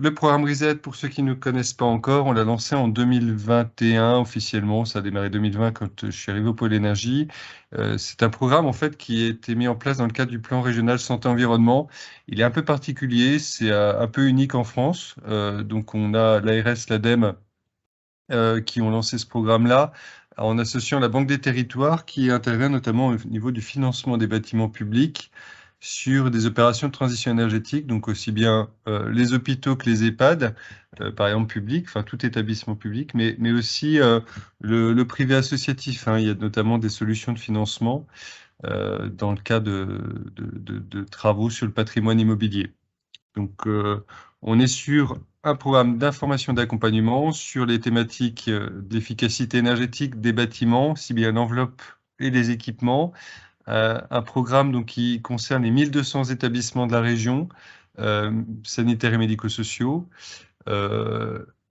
le programme Reset, pour ceux qui ne connaissent pas encore, on l'a lancé en 2021 officiellement. Ça a démarré 2020 quand je suis arrivé au pôle énergie. C'est un programme en fait qui a été mis en place dans le cadre du plan régional santé-environnement. Il est un peu particulier, c'est un peu unique en France. Donc on a l'ARS, l'ADEME qui ont lancé ce programme-là en associant la Banque des Territoires qui intervient notamment au niveau du financement des bâtiments publics sur des opérations de transition énergétique, donc aussi bien les hôpitaux que les EHPAD, par exemple publics, enfin tout établissement public, mais aussi le privé associatif. Hein. Il y a notamment des solutions de financement dans le cas de travaux sur le patrimoine immobilier. Donc, on est sur un programme d'information d'accompagnement sur les thématiques d'efficacité énergétique des bâtiments, si bien l'enveloppe et les équipements. Un programme donc, qui concerne les 1200 établissements de la région, sanitaires et médico-sociaux. Il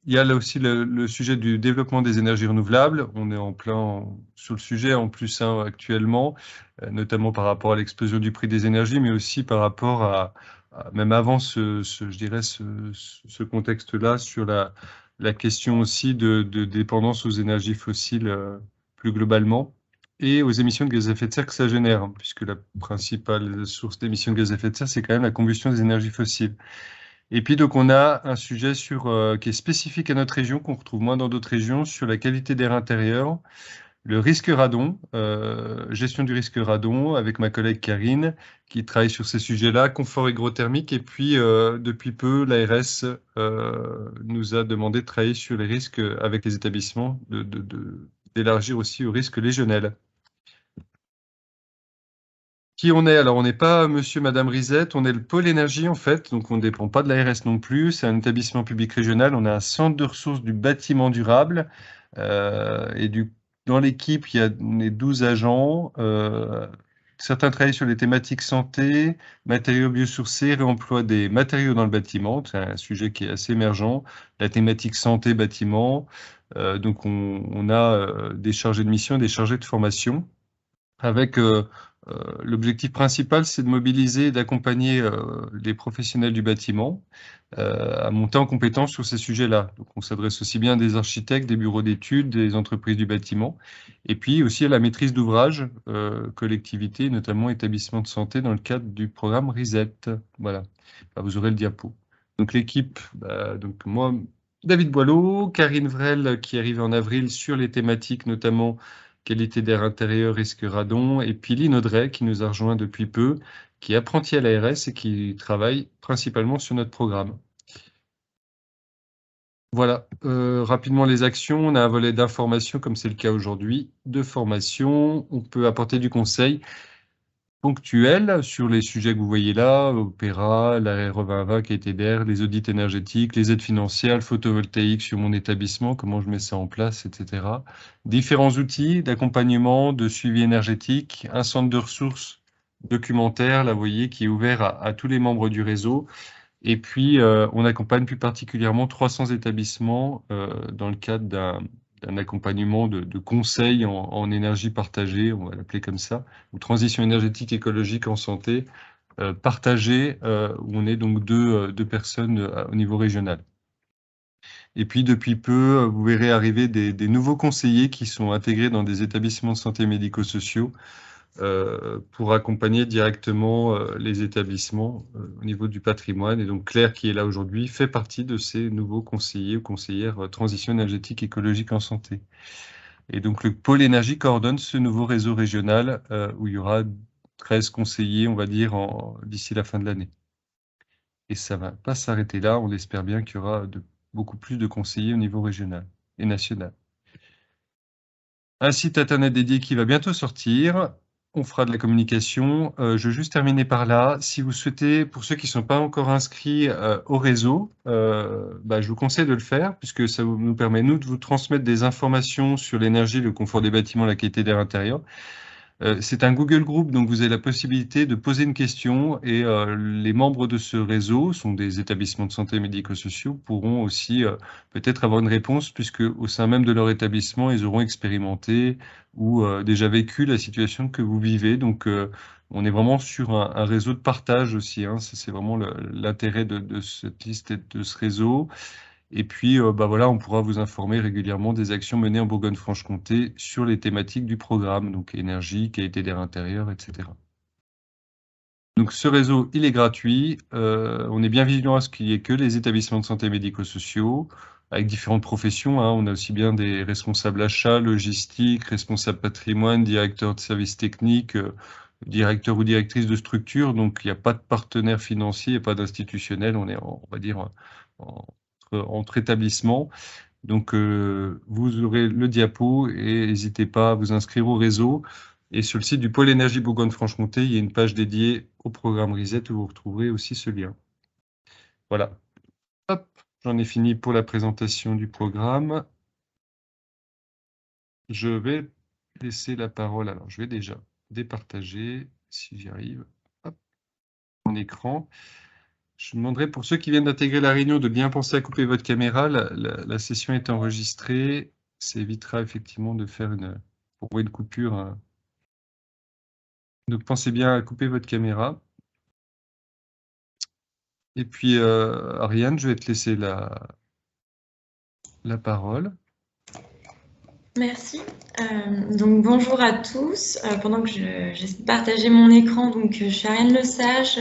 y a là aussi le sujet du développement des énergies renouvelables. On est en plein sur le sujet en plus hein, actuellement, notamment par rapport à l'explosion du prix des énergies, mais aussi par rapport même avant je dirais ce contexte-là, sur la question aussi de dépendance aux énergies fossiles plus globalement et aux émissions de gaz à effet de serre que ça génère, hein, puisque la principale source d'émissions de gaz à effet de serre, c'est quand même la combustion des énergies fossiles. Et puis donc on a un sujet qui est spécifique à notre région, qu'on retrouve moins dans d'autres régions, sur la qualité d'air intérieur, le risque radon, gestion du risque radon, avec ma collègue Karine, qui travaille sur ces sujets-là, confort hygrothermique, et puis depuis peu, l'ARS nous a demandé de travailler sur les risques avec les établissements, d'élargir aussi au risque légionnel. Qui on est? Alors, on n'est pas monsieur, madame Risette, on est le pôle énergie, en fait, donc on ne dépend pas de l'ARS non plus, c'est un établissement public régional, on a un centre de ressources du bâtiment durable, dans l'équipe, on est 12 agents, certains travaillent sur les thématiques santé, matériaux biosourcés, réemploi des matériaux dans le bâtiment, c'est un sujet qui est assez émergent, la thématique santé, bâtiment, donc on a des chargés de mission, des chargés de formation, avec l'objectif principal, c'est de mobiliser et d'accompagner les professionnels du bâtiment à monter en compétence sur ces sujets-là. Donc, on s'adresse aussi bien à des architectes, des bureaux d'études, des entreprises du bâtiment, et puis aussi à la maîtrise d'ouvrage, collectivités, notamment établissements de santé, dans le cadre du programme RESET. Voilà, bah, vous aurez le diapo. Donc, l'équipe, donc moi, David Boileau, Karine Vrel, qui est arrivée en avril sur les thématiques, notamment qualité d'air intérieur, risque radon, et puis Lynn Audrey, qui nous a rejoint depuis peu, qui est apprenti à l'ARS et qui travaille principalement sur notre programme. Voilà, rapidement les actions. On a un volet d'information, comme c'est le cas aujourd'hui, de formation. On peut apporter du conseil ponctuel sur les sujets que vous voyez là, Opéra, la RE2020, qualité d'air, les audits énergétiques, les aides financières, le photovoltaïque sur mon établissement, comment je mets ça en place, etc. Différents outils d'accompagnement, de suivi énergétique, un centre de ressources documentaire, là vous voyez, qui est ouvert à tous les membres du réseau. Et puis, on accompagne plus particulièrement 300 établissements dans le cadre d'un accompagnement de conseils en énergie partagée, on va l'appeler comme ça, ou transition énergétique écologique en santé partagée, où on est donc deux personnes au niveau régional. Et puis, depuis peu, vous verrez arriver des nouveaux conseillers qui sont intégrés dans des établissements de santé médico-sociaux pour accompagner directement les établissements au niveau du patrimoine. Et donc Claire, qui est là aujourd'hui, fait partie de ces nouveaux conseillers ou conseillères transition énergétique écologique en santé. Et donc le pôle énergie coordonne ce nouveau réseau régional où il y aura 13 conseillers, on va dire, d'ici la fin de l'année. Et ça ne va pas s'arrêter là, on espère bien qu'il y aura beaucoup plus de conseillers au niveau régional et national. Un site internet dédié qui va bientôt sortir. On fera de la communication. Je vais juste terminer par là. Si vous souhaitez, pour ceux qui ne sont pas encore inscrits au réseau, je vous conseille de le faire puisque ça nous permet, nous, de vous transmettre des informations sur l'énergie, le confort des bâtiments, la qualité d'air intérieur. C'est un Google Group, donc vous avez la possibilité de poser une question et les membres de ce réseau sont des établissements de santé médico-sociaux, pourront aussi peut-être avoir une réponse puisque au sein même de leur établissement, ils auront expérimenté ou déjà vécu la situation que vous vivez. Donc On est vraiment sur un réseau de partage aussi, hein. C'est vraiment l'intérêt de cette liste et de ce réseau. Et puis, bah voilà, on pourra vous informer régulièrement des actions menées en Bourgogne-Franche-Comté sur les thématiques du programme, donc énergie, qualité d'air intérieur, etc. Donc ce réseau, il est gratuit. On est bien vigilant à ce qu'il n'y ait que les établissements de santé médico-sociaux, avec différentes professions, hein. On a aussi bien des responsables achats, logistique, responsables patrimoine, directeurs de services techniques, directeurs ou directrices de structures. Donc il n'y a pas de partenaire financier et pas d'institutionnel. On est, on va dire, entre établissements. Donc, vous aurez le diapo et n'hésitez pas à vous inscrire au réseau. Et sur le site du pôle énergie Bourgogne-Franche-Comté, il y a une page dédiée au programme RESET où vous retrouverez aussi ce lien. Voilà. Hop, j'en ai fini pour la présentation du programme. Je vais laisser la parole. Alors, je vais déjà départager, si j'y arrive. Hop, mon écran. Je demanderai pour ceux qui viennent d'intégrer la réunion de bien penser à couper votre caméra. La session est enregistrée. Ça évitera effectivement de faire une coupure, hein. Donc pensez bien à couper votre caméra. Et puis Ariane, je vais te laisser la parole. Merci. Donc bonjour à tous. Pendant que j'essaie de partager mon écran, donc je suis Ariane Lesage.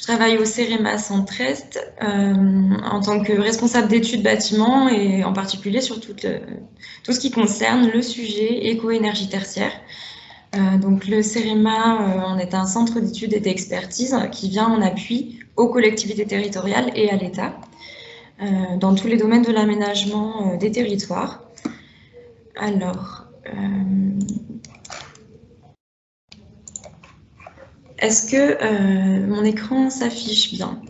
Je travaille au CEREMA Centre-Est en tant que responsable d'études bâtiments et en particulier sur tout ce qui concerne le sujet éco-énergie tertiaire. Donc le CEREMA, on est un centre d'études et d'expertise qui vient en appui aux collectivités territoriales et à l'État dans tous les domaines de l'aménagement des territoires. Alors, est-ce que mon écran s'affiche bien?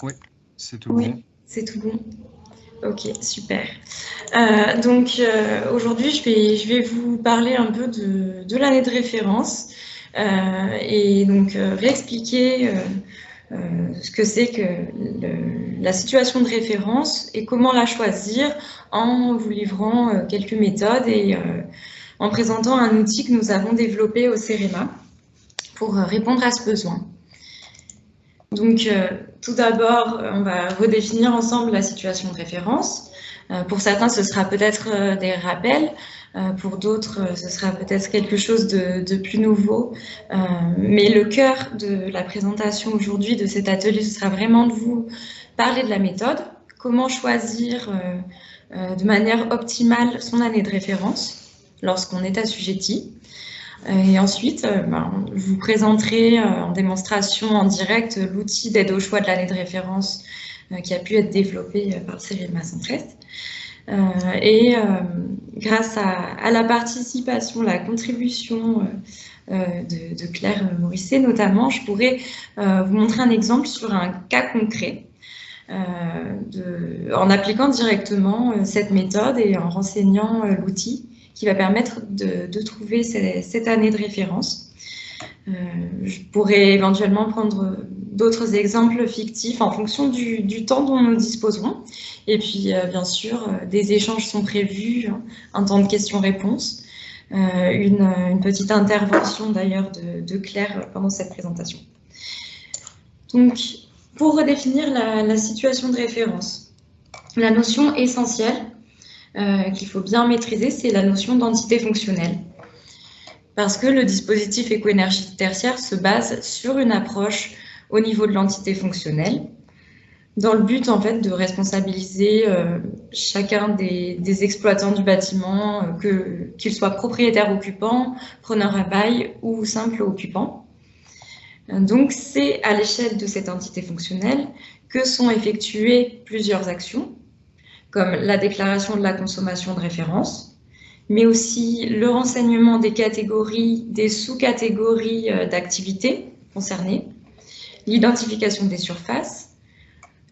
Oui, c'est tout bon. Oui, c'est tout bon. Ok, super. Donc aujourd'hui, je vais vous parler un peu de l'année de référence et donc réexpliquer ce que c'est que la situation de référence et comment la choisir en vous livrant quelques méthodes et en présentant un outil que nous avons développé au CEREMA pour répondre à ce besoin. Donc, tout d'abord, on va redéfinir ensemble la situation de référence. Pour certains, ce sera peut-être des rappels. Pour d'autres, ce sera peut-être quelque chose de plus nouveau. Mais le cœur de la présentation aujourd'hui de cet atelier, ce sera vraiment de vous parler de la méthode, comment choisir de manière optimale son année de référence lorsqu'on est assujetti. Et ensuite, je vous présenterai en démonstration en direct l'outil d'aide au choix de l'année de référence qui a pu être développé par le CEREMA Centre-Est. Et grâce à la participation, la contribution de Claire Morisset notamment, je pourrais vous montrer un exemple sur un cas concret en appliquant directement cette méthode et en renseignant l'outil qui va permettre de trouver cette année de référence. Je pourrais éventuellement prendre d'autres exemples fictifs en fonction du temps dont nous disposerons. Et puis, bien sûr, des échanges sont prévus, un temps de questions-réponses, une petite intervention d'ailleurs de Claire pendant cette présentation. Donc, pour redéfinir la situation de référence, la notion essentielle qu'il faut bien maîtriser, c'est la notion d'entité fonctionnelle. Parce que le dispositif éco-énergie tertiaire se base sur une approche au niveau de l'entité fonctionnelle, dans le but en fait de responsabiliser chacun des exploitants du bâtiment, qu'ils soient propriétaires occupants, preneurs à bail ou simples occupants. Donc c'est à l'échelle de cette entité fonctionnelle que sont effectuées plusieurs actions, comme la déclaration de la consommation de référence, mais aussi le renseignement des catégories, des sous-catégories d'activités concernées, l'identification des surfaces,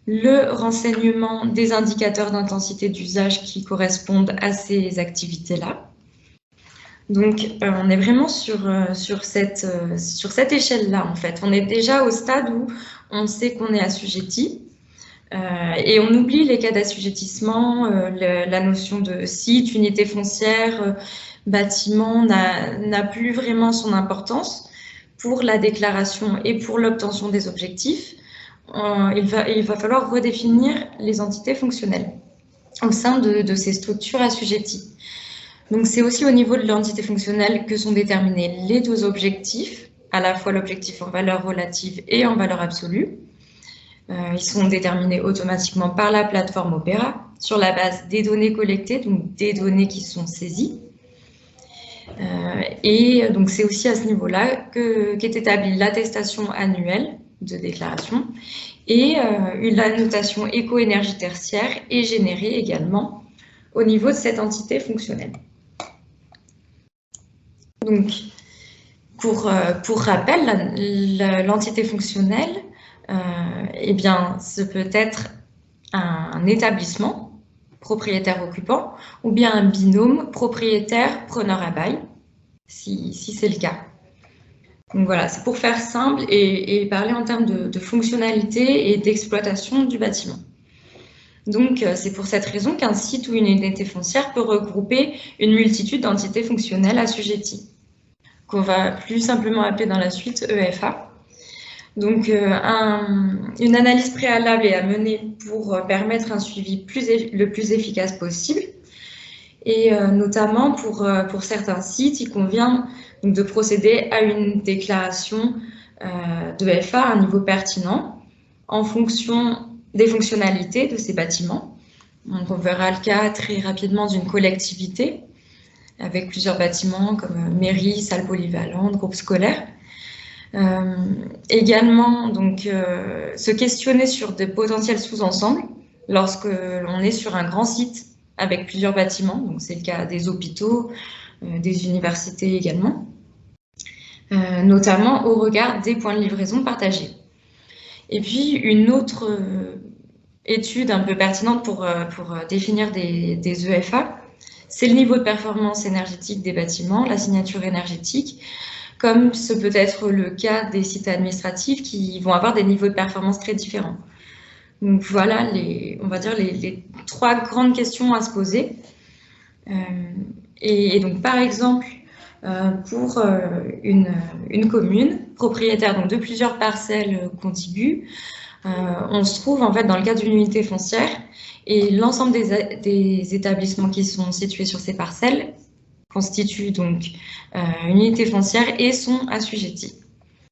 le renseignement des indicateurs d'intensité d'usage qui correspondent à ces activités-là. Donc, on est vraiment sur cette échelle-là, en fait. On est déjà au stade où on sait qu'on est assujetti. Et on oublie les cas d'assujettissement, la notion de site, unité foncière, bâtiment n'a plus vraiment son importance pour la déclaration et pour l'obtention des objectifs. Il va falloir redéfinir les entités fonctionnelles au sein de ces structures assujetties. Donc c'est aussi au niveau de l'entité fonctionnelle que sont déterminés les deux objectifs, à la fois l'objectif en valeur relative et en valeur absolue. Ils sont déterminés automatiquement par la plateforme Opera sur la base des données collectées, donc des données qui sont saisies. Et donc c'est aussi à ce niveau-là qu'est établie l'attestation annuelle de déclaration et la notation éco-énergie tertiaire est générée également au niveau de cette entité fonctionnelle. Donc, pour rappel, l'entité fonctionnelle, eh bien, ce peut être un établissement propriétaire-occupant ou bien un binôme propriétaire-preneur à bail, si c'est le cas. Donc voilà, c'est pour faire simple et parler en termes de fonctionnalité et d'exploitation du bâtiment. Donc, c'est pour cette raison qu'un site ou une unité foncière peut regrouper une multitude d'entités fonctionnelles assujetties, qu'on va plus simplement appeler dans la suite EFA. Donc, une analyse préalable est à mener pour permettre un suivi le plus efficace possible. Et notamment, pour certains sites, il convient donc de procéder à une déclaration d'EFA à un niveau pertinent en fonction des fonctionnalités de ces bâtiments. Donc, on verra le cas très rapidement d'une collectivité avec plusieurs bâtiments comme mairie, salle polyvalente, groupe scolaire. Également, donc, se questionner sur de potentiels sous-ensembles lorsque l'on est sur un grand site avec plusieurs bâtiments. Donc, c'est le cas des hôpitaux, des universités également, notamment au regard des points de livraison partagés. Et puis, une autre étude un peu pertinente pour définir des EFA, c'est le niveau de performance énergétique des bâtiments, la signature énergétique, comme ce peut être le cas des sites administratifs qui vont avoir des niveaux de performance très différents. Donc voilà, on va dire les trois grandes questions à se poser. Et donc par exemple, pour une commune propriétaire donc, de plusieurs parcelles contiguës, on se trouve en fait dans le cadre d'une unité foncière et l'ensemble des établissements qui sont situés sur ces parcelles constituent donc une unité foncière et sont assujettis.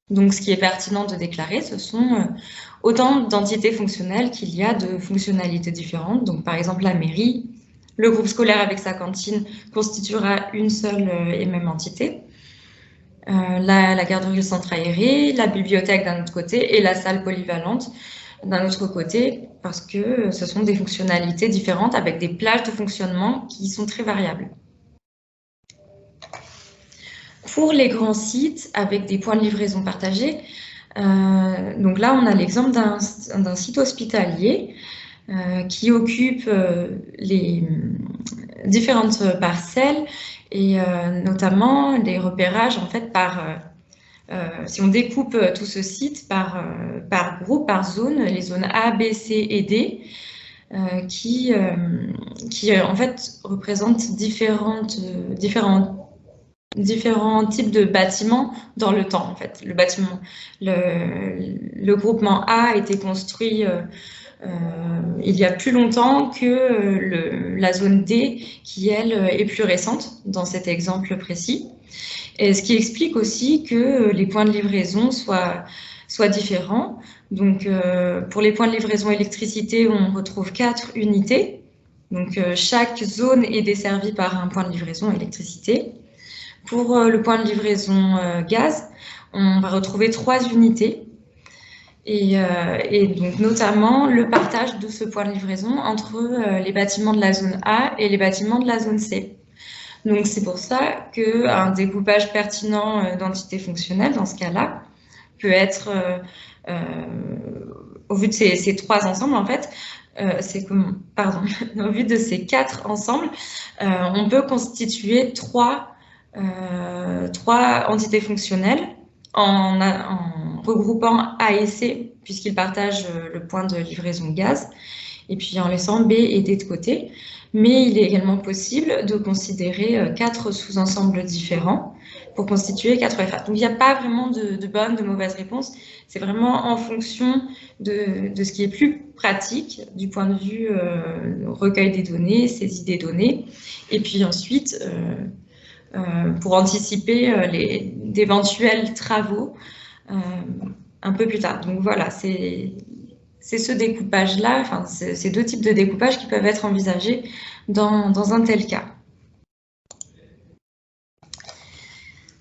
Donc ce qui est pertinent de déclarer, ce sont autant d'entités fonctionnelles qu'il y a de fonctionnalités différentes. Donc par exemple la mairie, le groupe scolaire avec sa cantine constituera une seule et même entité. La garderie, le centre aéré, la bibliothèque d'un autre côté et la salle polyvalente d'un autre côté, parce que ce sont des fonctionnalités différentes avec des plages de fonctionnement qui sont très variables. Pour les grands sites avec des points de livraison partagés, donc là on a l'exemple d'un site hospitalier qui occupe les différentes parcelles et notamment des repérages en fait si on découpe tout ce site par groupe, par zone, les zones A, B, C et D, qui en fait représentent différents types de bâtiments dans le temps. En fait, le groupement A a été construit il y a plus longtemps que la zone D, qui elle est plus récente dans cet exemple précis. Et ce qui explique aussi que les points de livraison soient différents. Donc, pour les points de livraison électricité, on retrouve 4 unités. Donc, chaque zone est desservie par un point de livraison électricité. Pour le point de livraison gaz, on va retrouver 3 unités. Et donc, notamment, le partage de ce point de livraison entre les bâtiments de la zone A et les bâtiments de la zone C. Donc, c'est pour ça qu'un découpage pertinent d'entités fonctionnelles, dans ce cas-là, peut être, au vu de ces 3 ensembles, en fait, au vu de ces 4 ensembles, on peut constituer 3 entités fonctionnelles en regroupant A et C, puisqu'ils partagent le point de livraison gaz, et puis en laissant B et D de côté. Mais il est également possible de considérer 4 sous-ensembles différents pour constituer 4 FA. Donc il n'y a pas vraiment de bonne, de mauvaise réponse, c'est vraiment en fonction de ce qui est plus pratique du point de vue recueil des données, saisie des données, et puis ensuite pour anticiper d'éventuels travaux un peu plus tard. Donc voilà, c'est ce découpage-là, enfin, ces deux types de découpage qui peuvent être envisagés dans un tel cas.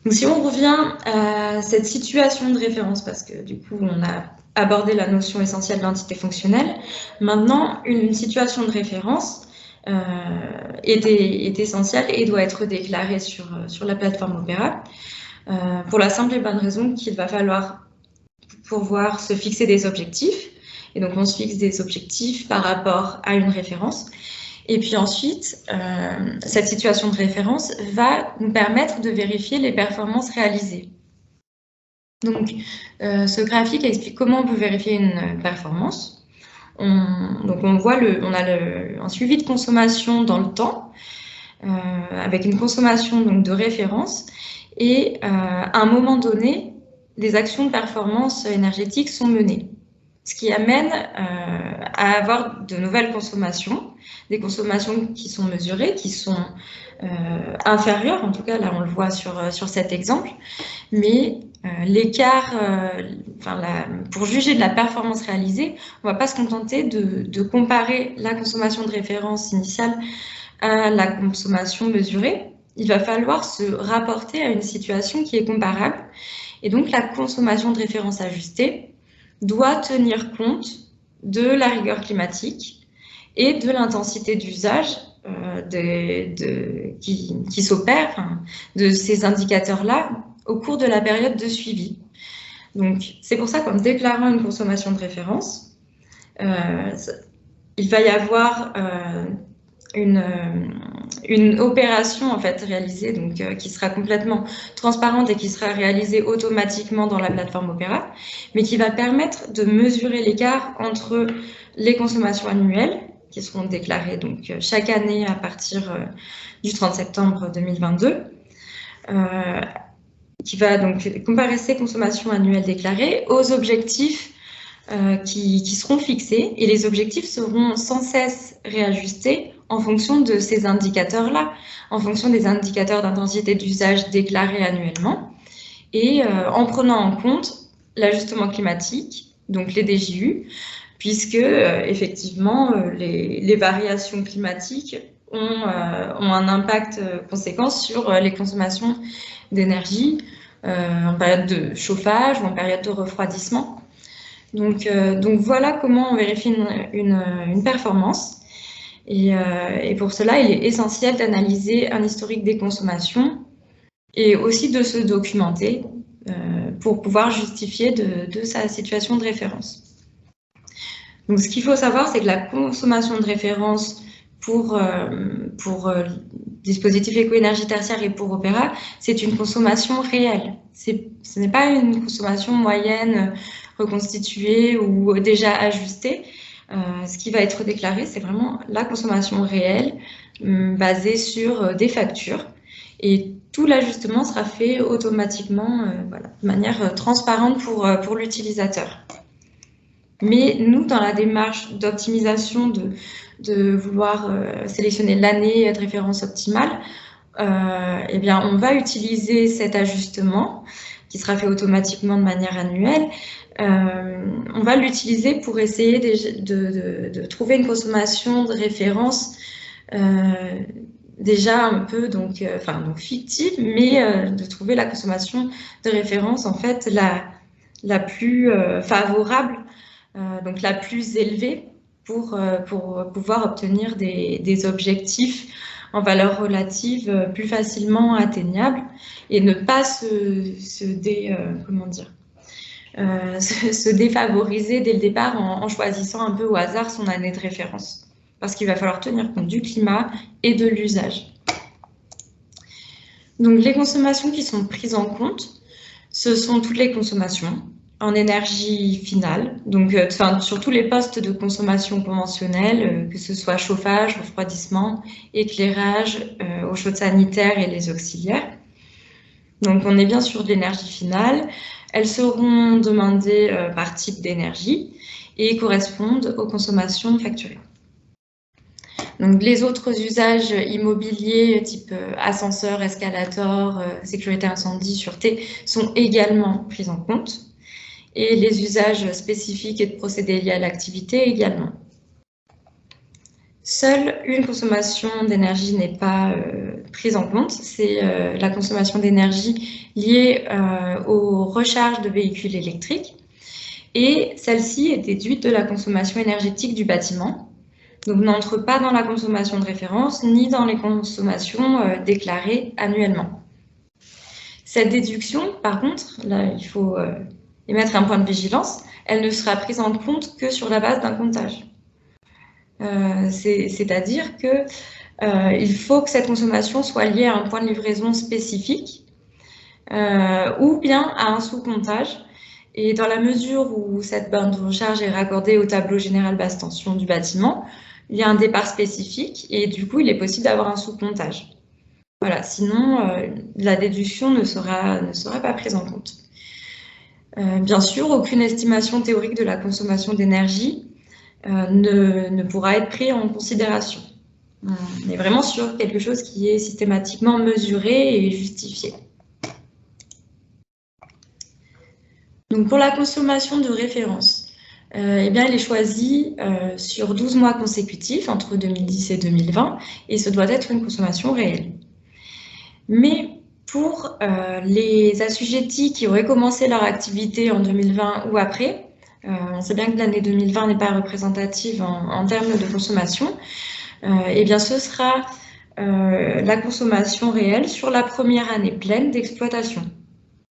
Donc, si on revient à cette situation de référence, parce que du coup, on a abordé la notion essentielle d'entité fonctionnelle, maintenant, une situation de référence est essentielle et doit être déclarée sur la plateforme Opera, pour la simple et bonne raison qu'il va falloir pouvoir se fixer des objectifs. Et donc, on se fixe des objectifs par rapport à une référence. Et puis ensuite, cette situation de référence va nous permettre de vérifier les performances réalisées. Donc, ce graphique explique comment on peut vérifier une performance. Donc, on a un suivi de consommation dans le temps, avec une consommation donc, de référence. Et à un moment donné, des actions de performance énergétique sont menées, ce qui amène à avoir de nouvelles consommations, des consommations qui sont mesurées, qui sont inférieures, en tout cas là on le voit sur cet exemple, mais l'écart, pour juger de la performance réalisée, on ne va pas se contenter de comparer la consommation de référence initiale à la consommation mesurée. Il va falloir se rapporter à une situation qui est comparable, et donc la consommation de référence ajustée doit tenir compte de la rigueur climatique et de l'intensité d'usage qui s'opère, de ces indicateurs-là au cours de la période de suivi. Donc, c'est pour ça qu'en déclarant une consommation de référence, il va y avoir une opération en fait réalisée donc qui sera complètement transparente et qui sera réalisée automatiquement dans la plateforme Opera, mais qui va permettre de mesurer l'écart entre les consommations annuelles qui seront déclarées donc chaque année à partir du 30 septembre 2022, qui va donc comparer ces consommations annuelles déclarées aux objectifs qui seront fixés, et les objectifs seront sans cesse réajustés en fonction de ces indicateurs-là, en fonction des indicateurs d'intensité d'usage déclarés annuellement, et en prenant en compte l'ajustement climatique, donc les DJU, puisque effectivement les variations climatiques ont un impact conséquent sur les consommations d'énergie en période de chauffage ou en période de refroidissement. Donc voilà comment on vérifie une performance. Et pour cela, il est essentiel d'analyser un historique des consommations et aussi de se documenter pour pouvoir justifier de sa situation de référence. Donc, ce qu'il faut savoir, c'est que la consommation de référence pour dispositifs éco-énergie tertiaire et pour Opera, c'est une consommation réelle. Ce n'est pas une consommation moyenne reconstituée ou déjà ajustée. Ce qui va être déclaré, c'est vraiment la consommation réelle basée sur des factures. Et tout l'ajustement sera fait automatiquement, de manière transparente pour l'utilisateur. Mais nous, dans la démarche d'optimisation, de vouloir sélectionner l'année de référence optimale, eh bien, on va utiliser cet ajustement qui sera fait automatiquement de manière annuelle. On va l'utiliser pour essayer de trouver une consommation de référence déjà un peu donc fictive, mais de trouver la consommation de référence en fait la plus favorable, donc la plus élevée pour pouvoir obtenir des objectifs en valeur relative plus facilement atteignables et ne pas se défavoriser dès le départ en choisissant un peu au hasard son année de référence, parce qu'il va falloir tenir compte du climat et de l'usage. Donc les consommations qui sont prises en compte, ce sont toutes les consommations en énergie finale, donc sur tous les postes de consommation conventionnelle, que ce soit chauffage, refroidissement, éclairage, eau chaude sanitaire et les auxiliaires. Donc on est bien sur de l'énergie finale. Elles seront demandées par type d'énergie et correspondent aux consommations facturées. Donc les autres usages immobiliers type ascenseur, escalator, sécurité incendie, sûreté sont également pris en compte. Et les usages spécifiques et de procédés liés à l'activité également. Seule une consommation d'énergie n'est pas prise en compte, c'est la consommation d'énergie liée aux recharges de véhicules électriques. Et celle-ci est déduite de la consommation énergétique du bâtiment, donc n'entre pas dans la consommation de référence ni dans les consommations déclarées annuellement. Cette déduction, par contre, là il faut émettre un point de vigilance, elle ne sera prise en compte que sur la base d'un comptage. C'est-à-dire que il faut que cette consommation soit liée à un point de livraison spécifique ou bien à un sous-comptage. Et dans la mesure où cette borne de recharge est raccordée au tableau général basse tension du bâtiment, il y a un départ spécifique et du coup, il est possible d'avoir un sous-comptage. Voilà, sinon, la déduction ne sera pas prise en compte. Bien sûr, aucune estimation théorique de la consommation d'énergie ne pourra être prise en considération. On est vraiment sur quelque chose qui est systématiquement mesuré et justifié. Donc pour la consommation de référence, eh bien, elle est choisie sur 12 mois consécutifs, entre 2010 et 2020, et ce doit être une consommation réelle. Mais pour les assujettis qui auraient commencé leur activité en 2020 ou après, on sait bien que l'année 2020 n'est pas représentative en termes de consommation, eh bien, ce sera la consommation réelle sur la première année pleine d'exploitation,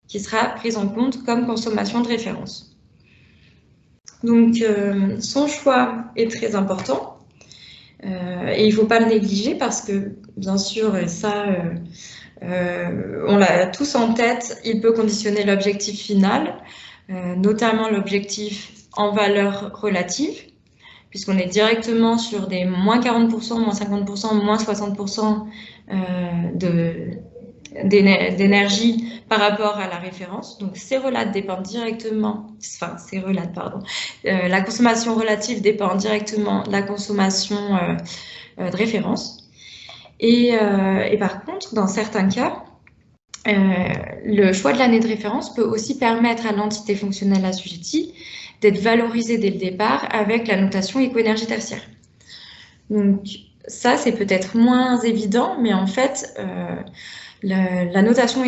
qui sera prise en compte comme consommation de référence. Donc, son choix est très important et il ne faut pas le négliger parce que, bien sûr, ça, on l'a tous en tête, il peut conditionner l'objectif final, notamment l'objectif en valeur relative, puisqu'on est directement sur des moins 40%, moins 50%, moins 60% d'énergie par rapport à la référence. Donc, ces relates dépendent directement, enfin, la consommation relative dépend directement de la consommation de référence. Et par contre, dans certains cas, le choix de l'année de référence peut aussi permettre à l'entité fonctionnelle assujettie d'être valorisée dès le départ avec la notation éco-énergie tertiaire. Donc, ça, c'est peut-être moins évident, mais en fait, la notation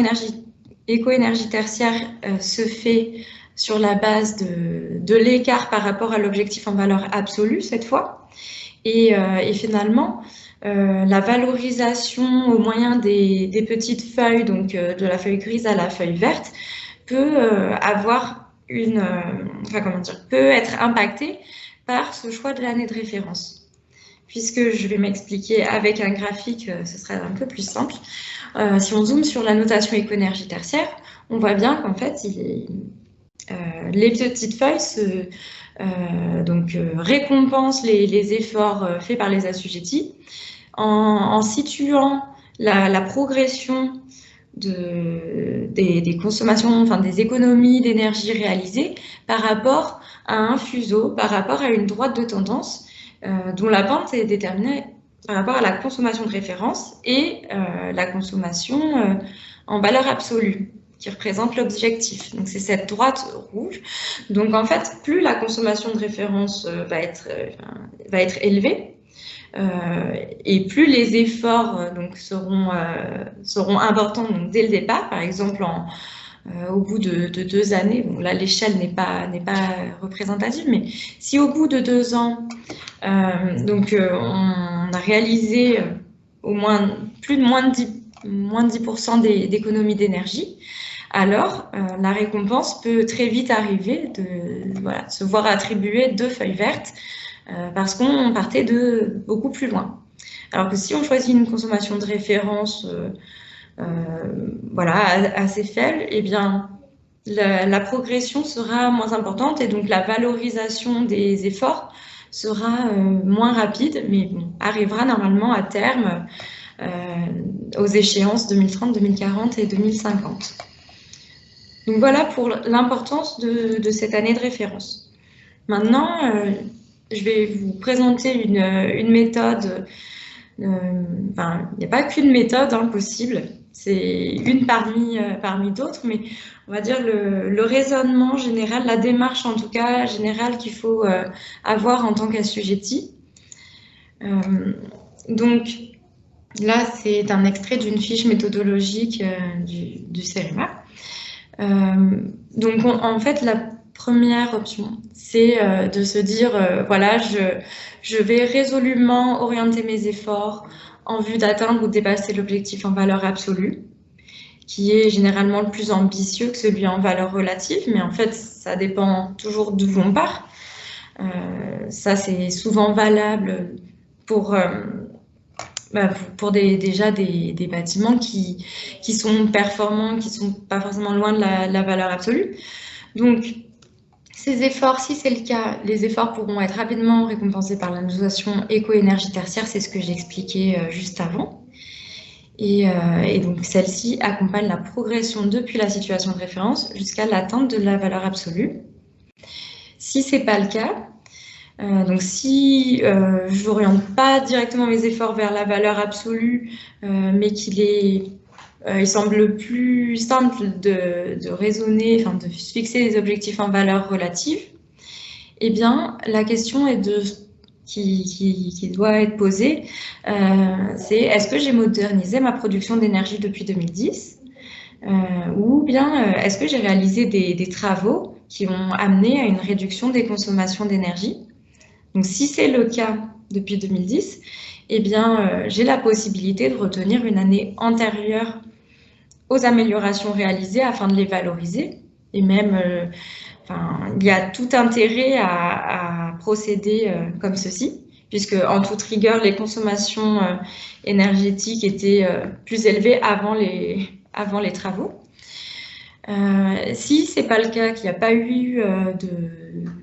éco-énergie tertiaire se fait sur la base de l'écart par rapport à l'objectif en valeur absolue, cette fois. Et finalement, la valorisation au moyen des petites feuilles, donc de la feuille grise à la feuille verte, peut peut être impactée par ce choix de l'année de référence. Puisque je vais m'expliquer avec un graphique, ce sera un peu plus simple. Si on zoome sur la notation éco-énergie tertiaire, on voit bien qu'en fait, les petites feuilles récompensent les efforts faits par les assujettis en situant la progression des consommations, enfin des économies d'énergie réalisées par rapport à un fuseau, par rapport à une droite de tendance dont la pente est déterminée par rapport à la consommation de référence et la consommation en valeur absolue qui représente l'objectif. Donc, c'est cette droite rouge. Donc, en fait, plus la consommation de référence va être élevée, et plus les efforts seront importants donc, dès le départ. Par exemple, au bout de 2 années, bon, là, l'échelle n'est pas représentative, mais si au bout de 2 ans, on a réalisé au moins plus de moins de 10% d'économie d'énergie, alors la récompense peut très vite arriver de se voir attribuer 2 feuilles vertes parce qu'on partait de beaucoup plus loin. Alors que si on choisit une consommation de référence assez faible, eh bien la progression sera moins importante et donc la valorisation des efforts sera moins rapide, mais bon, arrivera normalement à terme aux échéances 2030, 2040 et 2050. Donc voilà pour l'importance de cette année de référence. Maintenant, je vais vous présenter une méthode. Enfin, il n'y a pas qu'une méthode possible, c'est une parmi d'autres, mais on va dire le raisonnement général, la démarche en tout cas générale qu'il faut avoir en tant qu'assujetti. Donc là, c'est un extrait d'une fiche méthodologique du CEREMA. Donc en fait, la première option, c'est de se dire, voilà, je vais résolument orienter mes efforts en vue d'atteindre ou dépasser l'objectif en valeur absolue, qui est généralement le plus ambitieux que celui en valeur relative, mais en fait, ça dépend toujours d'où on part. Ça, c'est souvent valable pour déjà des bâtiments qui sont performants, qui ne sont pas forcément loin de la valeur absolue. Donc, ces efforts, si c'est le cas, les efforts pourront être rapidement récompensés par la notation éco-énergie tertiaire, c'est ce que j'ai expliqué juste avant. Et donc, celle-ci accompagne la progression depuis la situation de référence jusqu'à l'atteinte de la valeur absolue. Si ce n'est pas le cas, donc si je n'oriente pas directement mes efforts vers la valeur absolue, mais il semble plus simple de raisonner, enfin de fixer des objectifs en valeur relative, eh bien la question qui doit être posée, c'est est-ce que j'ai modernisé ma production d'énergie depuis 2010 ou bien est-ce que j'ai réalisé des travaux qui ont amené à une réduction des consommations d'énergie? Donc, si c'est le cas depuis 2010, eh bien, j'ai la possibilité de retenir une année antérieure aux améliorations réalisées afin de les valoriser. Et même, il y a tout intérêt à procéder comme ceci, puisque en toute rigueur, les consommations énergétiques étaient plus élevées avant les travaux. Si ce n'est pas le cas, qu'il n'y a pas eu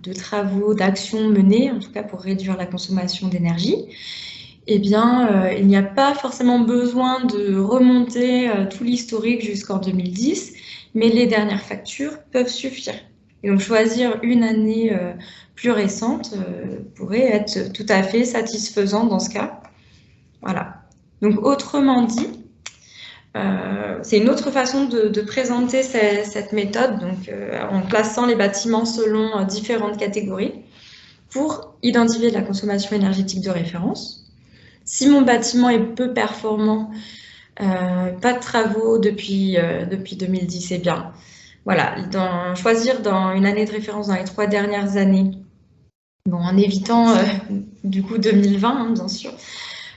de travaux, d'actions menées, en tout cas pour réduire la consommation d'énergie, eh bien, il n'y a pas forcément besoin de remonter tout l'historique jusqu'en 2010, mais les dernières factures peuvent suffire. Et donc, choisir une année plus récente pourrait être tout à fait satisfaisant dans ce cas. Voilà. Donc, autrement dit, c'est une autre façon de présenter cette méthode, donc en classant les bâtiments selon différentes catégories pour identifier la consommation énergétique de référence. Si mon bâtiment est peu performant, pas de travaux depuis 2010, eh bien, voilà, choisir dans une année de référence dans les 3 dernières années, bon, en évitant du coup 2020, bien sûr,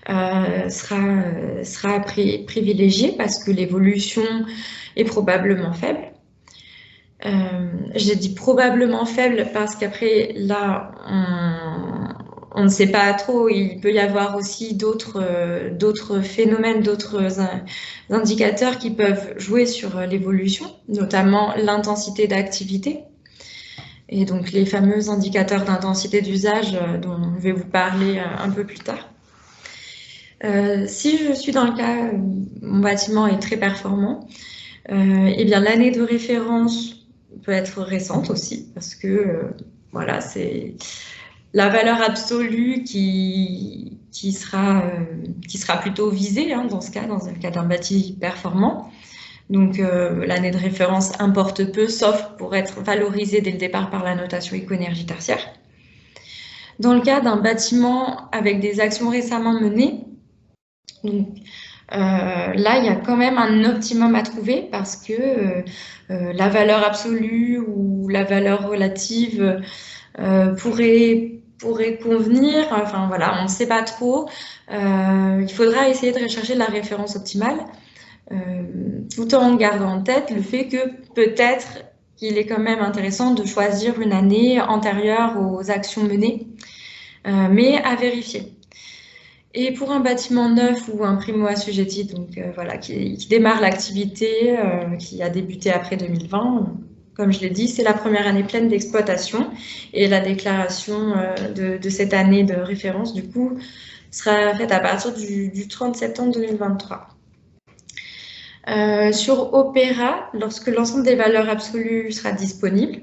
sera privilégié parce que l'évolution est probablement faible. J'ai dit probablement faible parce qu'après, là, on ne sait pas trop. Il peut y avoir aussi d'autres phénomènes, d'autres indicateurs qui peuvent jouer sur l'évolution, notamment l'intensité d'activité. Et donc, les fameux indicateurs d'intensité d'usage dont je vais vous parler un peu plus tard. Si je suis dans le cas où mon bâtiment est très performant, eh bien l'année de référence peut être récente aussi parce que voilà, c'est la valeur absolue qui sera plutôt visée dans ce cas, dans le cas d'un bâti performant. Donc l'année de référence importe peu, sauf pour être valorisée dès le départ par la notation éco-énergie tertiaire. Dans le cas d'un bâtiment avec des actions récemment menées, donc là, il y a quand même un optimum à trouver parce que la valeur absolue ou la valeur relative pourrait convenir. Enfin voilà, on ne sait pas trop. Il faudra essayer de rechercher la référence optimale tout en gardant en tête le fait que peut-être qu'il est quand même intéressant de choisir une année antérieure aux actions menées, mais à vérifier. Et pour un bâtiment neuf ou un primo-assujetti, donc voilà, qui démarre l'activité, qui a débuté après 2020, comme je l'ai dit, c'est la première année pleine d'exploitation et la déclaration de cette année de référence, du coup, sera faite à partir du 30 septembre 2023. Sur Opéra, lorsque l'ensemble des valeurs absolues sera disponible,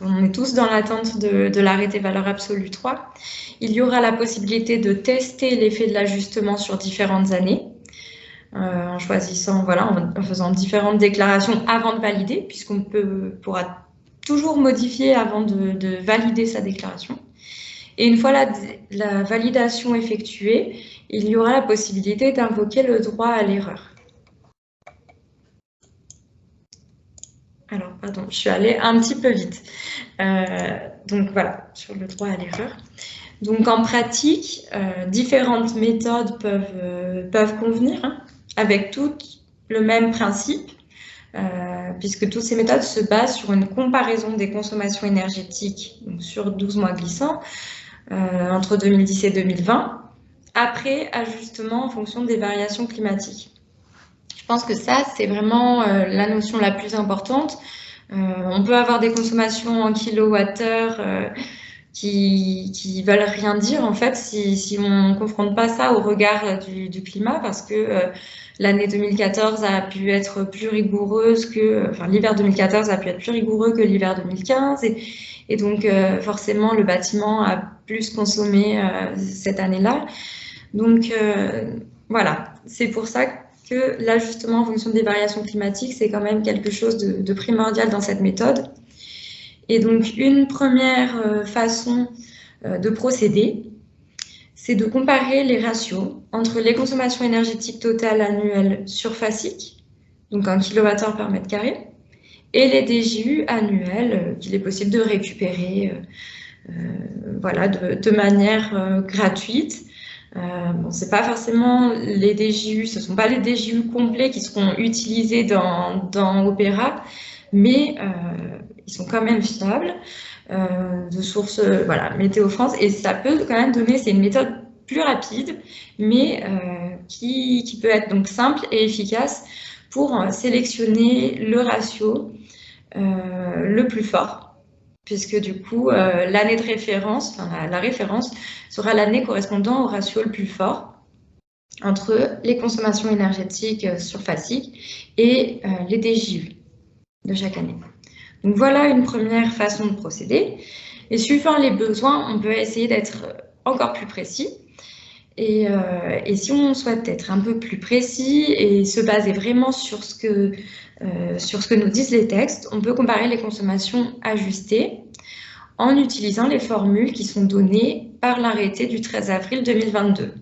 on est tous dans l'attente de l'arrêté valeur absolue 3, il y aura la possibilité de tester l'effet de l'ajustement sur différentes années, en choisissant, voilà, en faisant différentes déclarations avant de valider, puisqu'on pourra toujours modifier avant de valider sa déclaration. Et une fois la validation effectuée, il y aura la possibilité d'invoquer le droit à l'erreur. Alors, pardon, je suis allée un petit peu vite. Donc voilà, sur le droit à l'erreur. Donc en pratique, différentes méthodes peuvent convenir, hein, avec toutes le même principe, puisque toutes ces méthodes se basent sur une comparaison des consommations énergétiques donc sur 12 mois glissants, entre 2010 et 2020, après ajustement en fonction des variations climatiques. Je pense que ça, c'est vraiment la notion la plus importante. On peut avoir des consommations en kilowattheure qui veulent rien dire, en fait, si on ne confronte pas ça au regard du climat, parce que l'année 2014 a pu être plus rigoureuse que... Enfin, l'hiver 2014 a pu être plus rigoureux que l'hiver 2015, et donc, forcément, le bâtiment a plus consommé cette année-là. Donc, voilà, c'est pour ça que l'ajustement en fonction des variations climatiques, c'est quand même quelque chose de primordial dans cette méthode. Et donc, une première façon de procéder, c'est de comparer les ratios entre les consommations énergétiques totales annuelles surfaciques, donc en kWh par mètre carré, et les DJU annuels qu'il est possible de récupérer voilà, de manière gratuite. Bon, c'est pas forcément les DJU, ce sont pas les DJU complets qui seront utilisés dans Opéra, mais ils sont quand même fiables de sources, voilà, Météo France, et ça peut quand même donner, c'est une méthode plus rapide, mais qui peut être donc simple et efficace pour sélectionner le ratio le plus fort, puisque du coup, l'année de référence, enfin, la référence sera l'année correspondant au ratio le plus fort entre les consommations énergétiques surfaciques et les DJU de chaque année. Donc voilà une première façon de procéder. Et suivant les besoins, on peut essayer d'être encore plus précis. Et si on souhaite être un peu plus précis et se baser vraiment sur ce que nous disent les textes, on peut comparer les consommations ajustées en utilisant les formules qui sont données par l'arrêté du 13 avril 2022.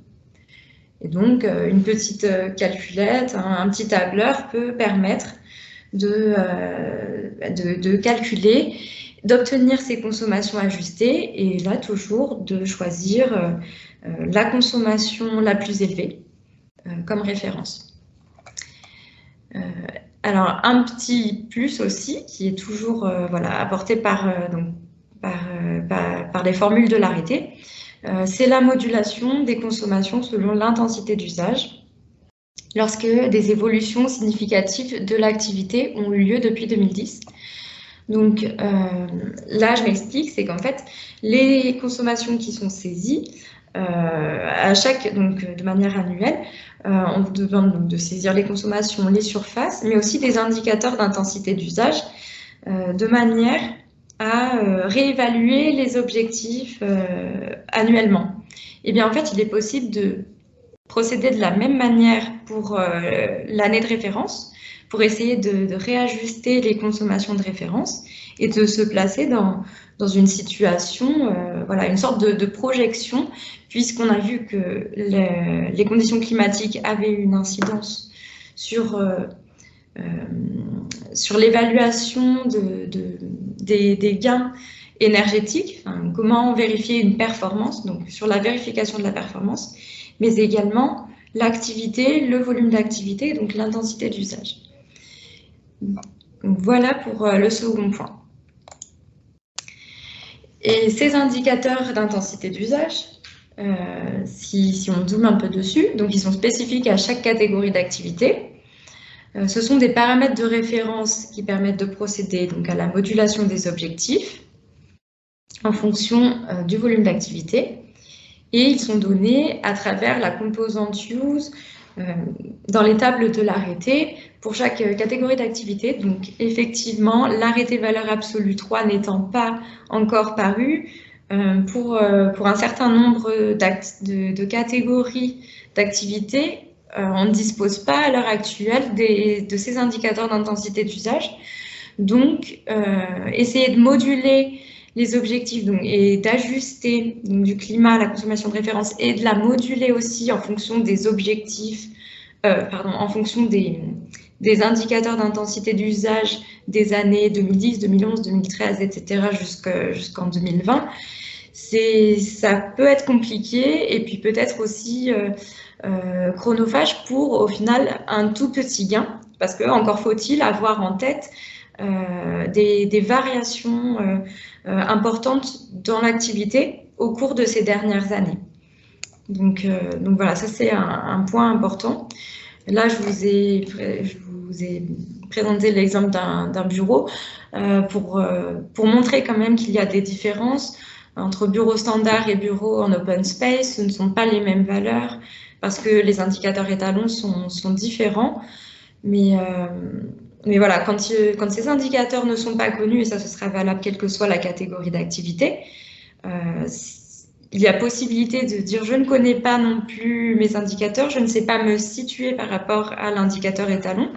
Et donc, une petite calculette, un petit tableur peut permettre de calculer, d'obtenir ces consommations ajustées et là, toujours, de choisir la consommation la plus élevée comme référence. Alors, un petit plus aussi, qui est toujours voilà, apporté par les formules de l'arrêté, c'est la modulation des consommations selon l'intensité d'usage lorsque des évolutions significatives de l'activité ont eu lieu depuis 2010. Donc là, je m'explique, c'est qu'en fait, les consommations qui sont saisies, de manière annuelle, on vous demande donc de saisir les consommations, les surfaces, mais aussi des indicateurs d'intensité d'usage, de manière à réévaluer les objectifs annuellement. Et bien en fait, il est possible de procéder de la même manière pour l'année de référence, pour essayer de réajuster les consommations de référence et de se placer dans une situation, voilà, une sorte de projection, puisqu'on a vu que les conditions climatiques avaient une incidence sur l'évaluation des gains énergétiques, enfin, comment vérifier une performance, donc sur la vérification de la performance, mais également l'activité, le volume d'activité, donc l'intensité d'usage. Voilà pour le second point. Et ces indicateurs d'intensité d'usage, si on zoome un peu dessus, donc ils sont spécifiques à chaque catégorie d'activité. Ce sont des paramètres de référence qui permettent de procéder donc à la modulation des objectifs en fonction du volume d'activité. Et ils sont donnés à travers la composante use dans les tables de l'arrêté pour chaque catégorie d'activité. Donc effectivement, l'arrêté valeur absolue 3 n'étant pas encore paru, pour un certain nombre de catégories d'activités, on ne dispose pas à l'heure actuelle de ces indicateurs d'intensité d'usage. Donc, essayer de moduler les objectifs et d'ajuster du climat à la consommation de référence et de la moduler aussi en fonction des objectifs, en fonction des indicateurs d'intensité d'usage des années 2010, 2011, 2013, etc. jusqu'en 2020. Ça peut être compliqué et puis peut-être aussi chronophage pour au final un tout petit gain, parce que encore faut-il avoir en tête des variations importantes dans l'activité au cours de ces dernières années. Donc voilà, ça c'est un point important. Là, je vous ai présenté l'exemple d'un bureau pour montrer quand même qu'il y a des différences entre bureau standard et bureau en open space. Ce ne sont pas les mêmes valeurs parce que les indicateurs étalons sont différents. Mais voilà, quand ces indicateurs ne sont pas connus, et ça ce sera valable quelle que soit la catégorie d'activité, il y a possibilité de dire je ne connais pas non plus mes indicateurs, je ne sais pas me situer par rapport à l'indicateur étalon,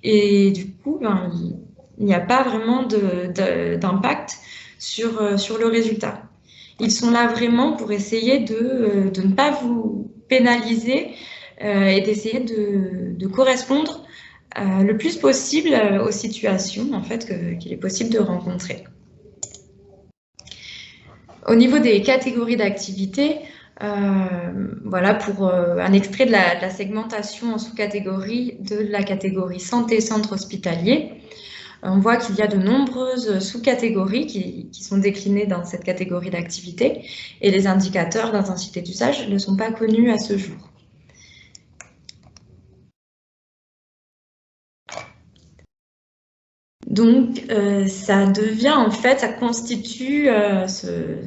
et du coup il n'y a pas vraiment d'impact sur le résultat. Ils sont là vraiment pour essayer de ne pas vous pénaliser et d'essayer de correspondre le plus possible aux situations en fait qu'il est possible de rencontrer. Au niveau des catégories d'activités, voilà pour un extrait de la segmentation en sous-catégories de la catégorie santé centre hospitalier. On voit qu'il y a de nombreuses sous-catégories qui sont déclinées dans cette catégorie d'activité et les indicateurs d'intensité d'usage ne sont pas connus à ce jour. Donc, ça devient en fait, ça constitue ce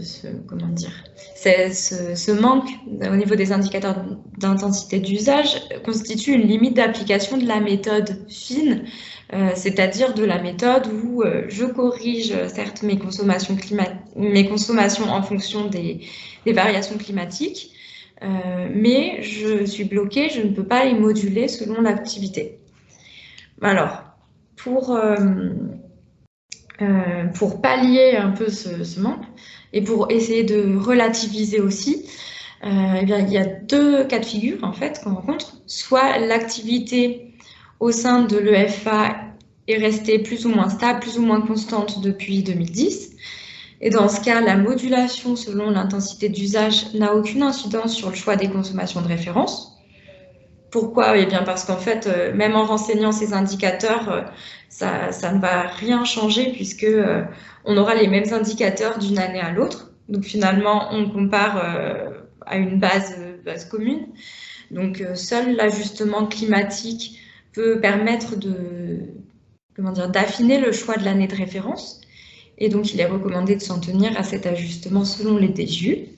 manque au niveau des indicateurs d'intensité d'usage constitue une limite d'application de la méthode fine, c'est-à-dire de la méthode où je corrige certes mes consommations en fonction des variations climatiques, mais je suis bloquée, je ne peux pas les moduler selon l'activité. Alors, pour pallier un peu ce manque et pour essayer de relativiser aussi, eh bien, il y a deux cas de figure en fait qu'on rencontre. Soit l'activité au sein de l'EFA est restée plus ou moins stable, plus ou moins constante depuis 2010. Et dans ce cas, la modulation selon l'intensité d'usage n'a aucune incidence sur le choix des consommations de référence. Pourquoi? Eh bien parce qu'en fait, même en renseignant ces indicateurs, ça ne va rien changer puisque on aura les mêmes indicateurs d'une année à l'autre. Donc finalement, on compare à une base commune. Donc seul l'ajustement climatique peut permettre d'affiner le choix de l'année de référence. Et donc il est recommandé de s'en tenir à cet ajustement selon les DGU.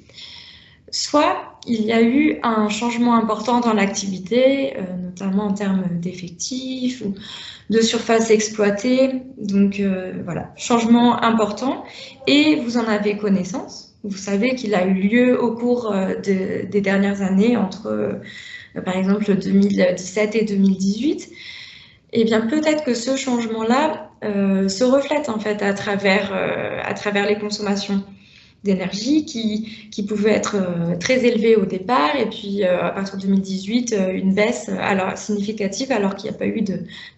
Soit il y a eu un changement important dans l'activité, notamment en termes d'effectifs ou de surface exploitée. Donc voilà, changement important et vous en avez connaissance. Vous savez qu'il a eu lieu au cours des dernières années entre par exemple 2017 et 2018. Eh bien peut-être que ce changement-là se reflète en fait à travers les consommations d'énergie qui pouvait être très élevée au départ et puis à partir de 2018 une baisse significative alors qu'il n'y a pas eu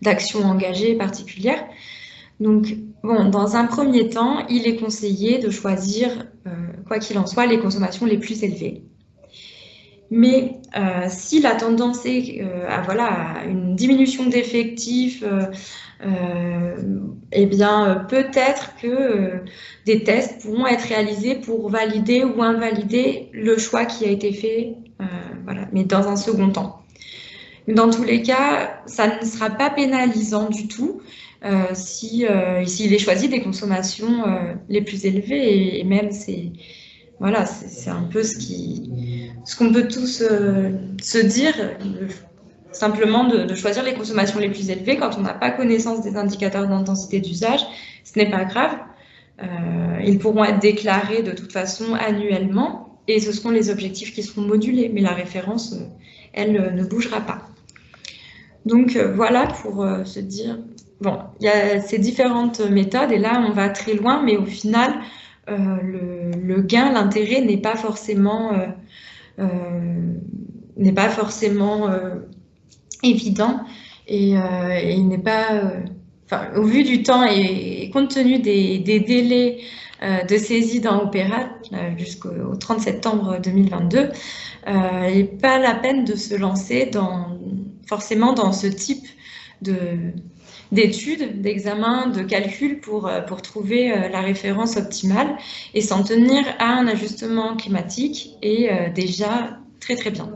d'action engagée particulière. Donc bon, dans un premier temps, il est conseillé de choisir, quoi qu'il en soit, les consommations les plus élevées. Mais si la tendance est à une diminution d'effectifs, eh bien peut-être que des tests pourront être réalisés pour valider ou invalider le choix qui a été fait, voilà, mais dans un second temps. Dans tous les cas, ça ne sera pas pénalisant du tout s'il est choisi des consommations les plus élevées et même voilà, c'est un peu ce qu'on peut tous se dire, simplement de choisir les consommations les plus élevées quand on n'a pas connaissance des indicateurs d'intensité d'usage. Ce n'est pas grave. Ils pourront être déclarés de toute façon annuellement et ce seront les objectifs qui seront modulés, mais la référence, elle, ne bougera pas. Donc voilà pour se dire, bon, il y a ces différentes méthodes et là on va très loin, mais au final, le gain, l'intérêt n'est pas forcément évident et il n'est pas, au vu du temps et compte tenu des délais de saisie dans Opéra jusqu'au 30 septembre 2022, il n'est pas la peine de se lancer forcément dans ce type d'études, d'examens, de calculs pour trouver la référence optimale et s'en tenir à un ajustement climatique est déjà très très bien.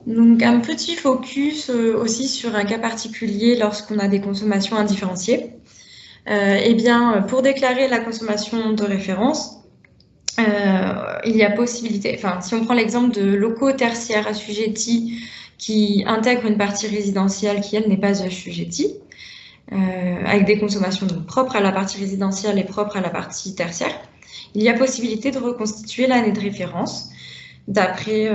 Donc un petit focus aussi sur un cas particulier lorsqu'on a des consommations indifférenciées. Eh bien, pour déclarer la consommation de référence, il y a possibilité, si on prend l'exemple de locaux tertiaires assujettis qui intègrent une partie résidentielle qui, elle, n'est pas assujettie, avec des consommations donc propres à la partie résidentielle et propres à la partie tertiaire, il y a possibilité de reconstituer l'année de référence d'après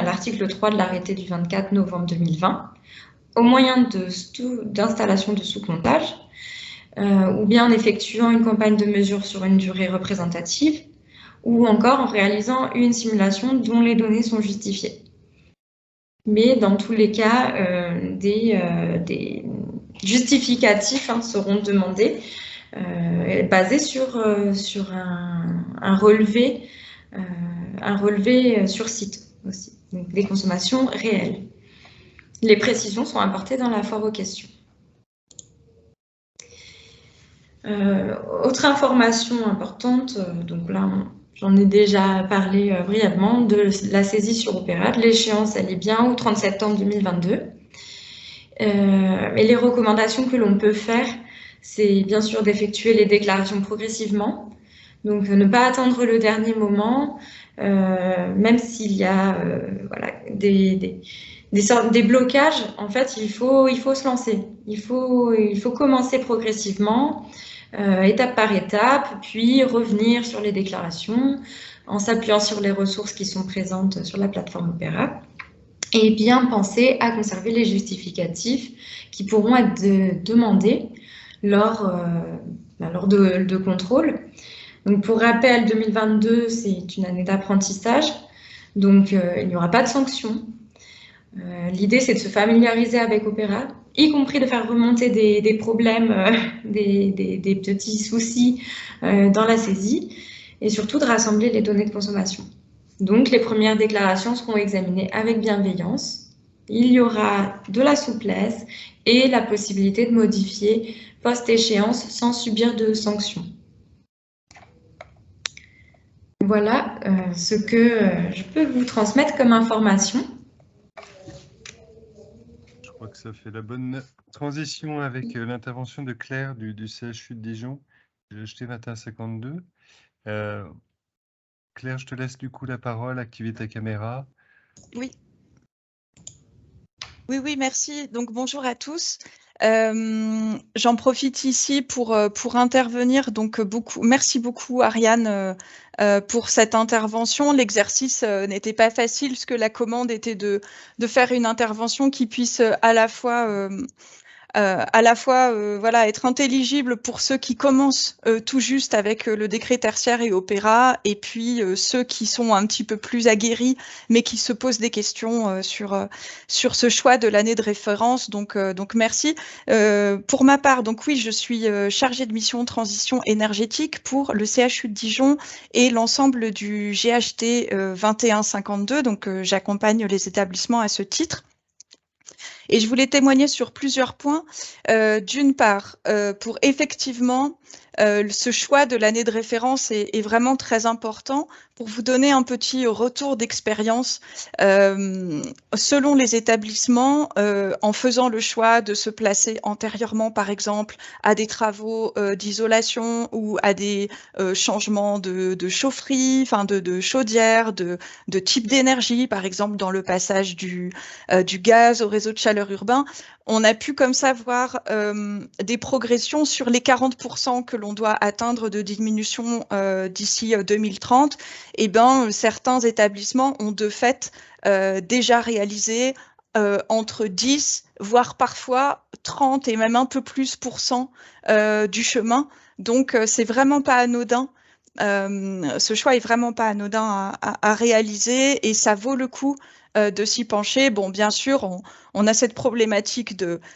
l'article 3 de l'arrêté du 24 novembre 2020, au moyen d'installation de sous-comptage, ou bien en effectuant une campagne de mesure sur une durée représentative, ou encore en réalisant une simulation dont les données sont justifiées. Mais dans tous les cas, des justificatifs seront demandés, basés sur un relevé sur site aussi, donc des consommations réelles. Les précisions sont apportées dans la foire aux questions. Autre information importante, donc là j'en ai déjà parlé brièvement, de la saisie sur Opéra. L'échéance, elle est bien au 30 septembre 2022. Et les recommandations que l'on peut faire, c'est bien sûr d'effectuer les déclarations progressivement. Donc ne pas attendre le dernier moment, même s'il y a voilà, des blocages, en fait, il faut se lancer. Il faut commencer progressivement, étape par étape, puis revenir sur les déclarations en s'appuyant sur les ressources qui sont présentes sur la plateforme Opéra et bien penser à conserver les justificatifs qui pourront être demandés lors de contrôle. Donc, pour rappel, 2022, c'est une année d'apprentissage, donc il n'y aura pas de sanctions. L'idée, c'est de se familiariser avec Opéra, y compris de faire remonter des problèmes, des petits soucis dans la saisie, et surtout de rassembler les données de consommation. Donc, les premières déclarations seront examinées avec bienveillance. Il y aura de la souplesse et la possibilité de modifier post-échéance sans subir de sanctions. Voilà ce que je peux vous transmettre comme information. Je crois que ça fait la bonne transition avec l'intervention de Claire du CHU de Dijon, GHT 2152. Claire, je te laisse du coup la parole, activer ta caméra. Oui. Oui, merci. Donc bonjour à tous. J'en profite ici pour intervenir. Donc merci beaucoup Ariane pour cette intervention. L'exercice n'était pas facile parce que la commande était de faire une intervention qui puisse à la fois voilà, être intelligible pour ceux qui commencent tout juste avec le décret tertiaire et Opéra, et puis ceux qui sont un petit peu plus aguerris, mais qui se posent des questions sur ce choix de l'année de référence. Donc merci. Pour ma part, donc oui, je suis chargée de mission transition énergétique pour le CHU de Dijon et l'ensemble du GHT 2152. Donc j'accompagne les établissements à ce titre. Et je voulais témoigner sur plusieurs points. D'une part, pour effectivement ce choix de l'année de référence est vraiment très important. Pour vous donner un petit retour d'expérience, selon les établissements, en faisant le choix de se placer antérieurement, par exemple, à des travaux d'isolation ou à des changements de chaufferie, enfin de chaudière, de type d'énergie, par exemple dans le passage du gaz au réseau de chaleur urbain, on a pu comme ça voir des progressions sur les 40% que l'on doit atteindre de diminution d'ici 2030. Eh ben, certains établissements ont de fait déjà réalisé entre 10, voire parfois 30 et même un peu plus du chemin. Donc, c'est vraiment pas anodin. Ce choix est vraiment pas anodin à réaliser et ça vaut le coup de s'y pencher. Bon, bien sûr, on a cette problématique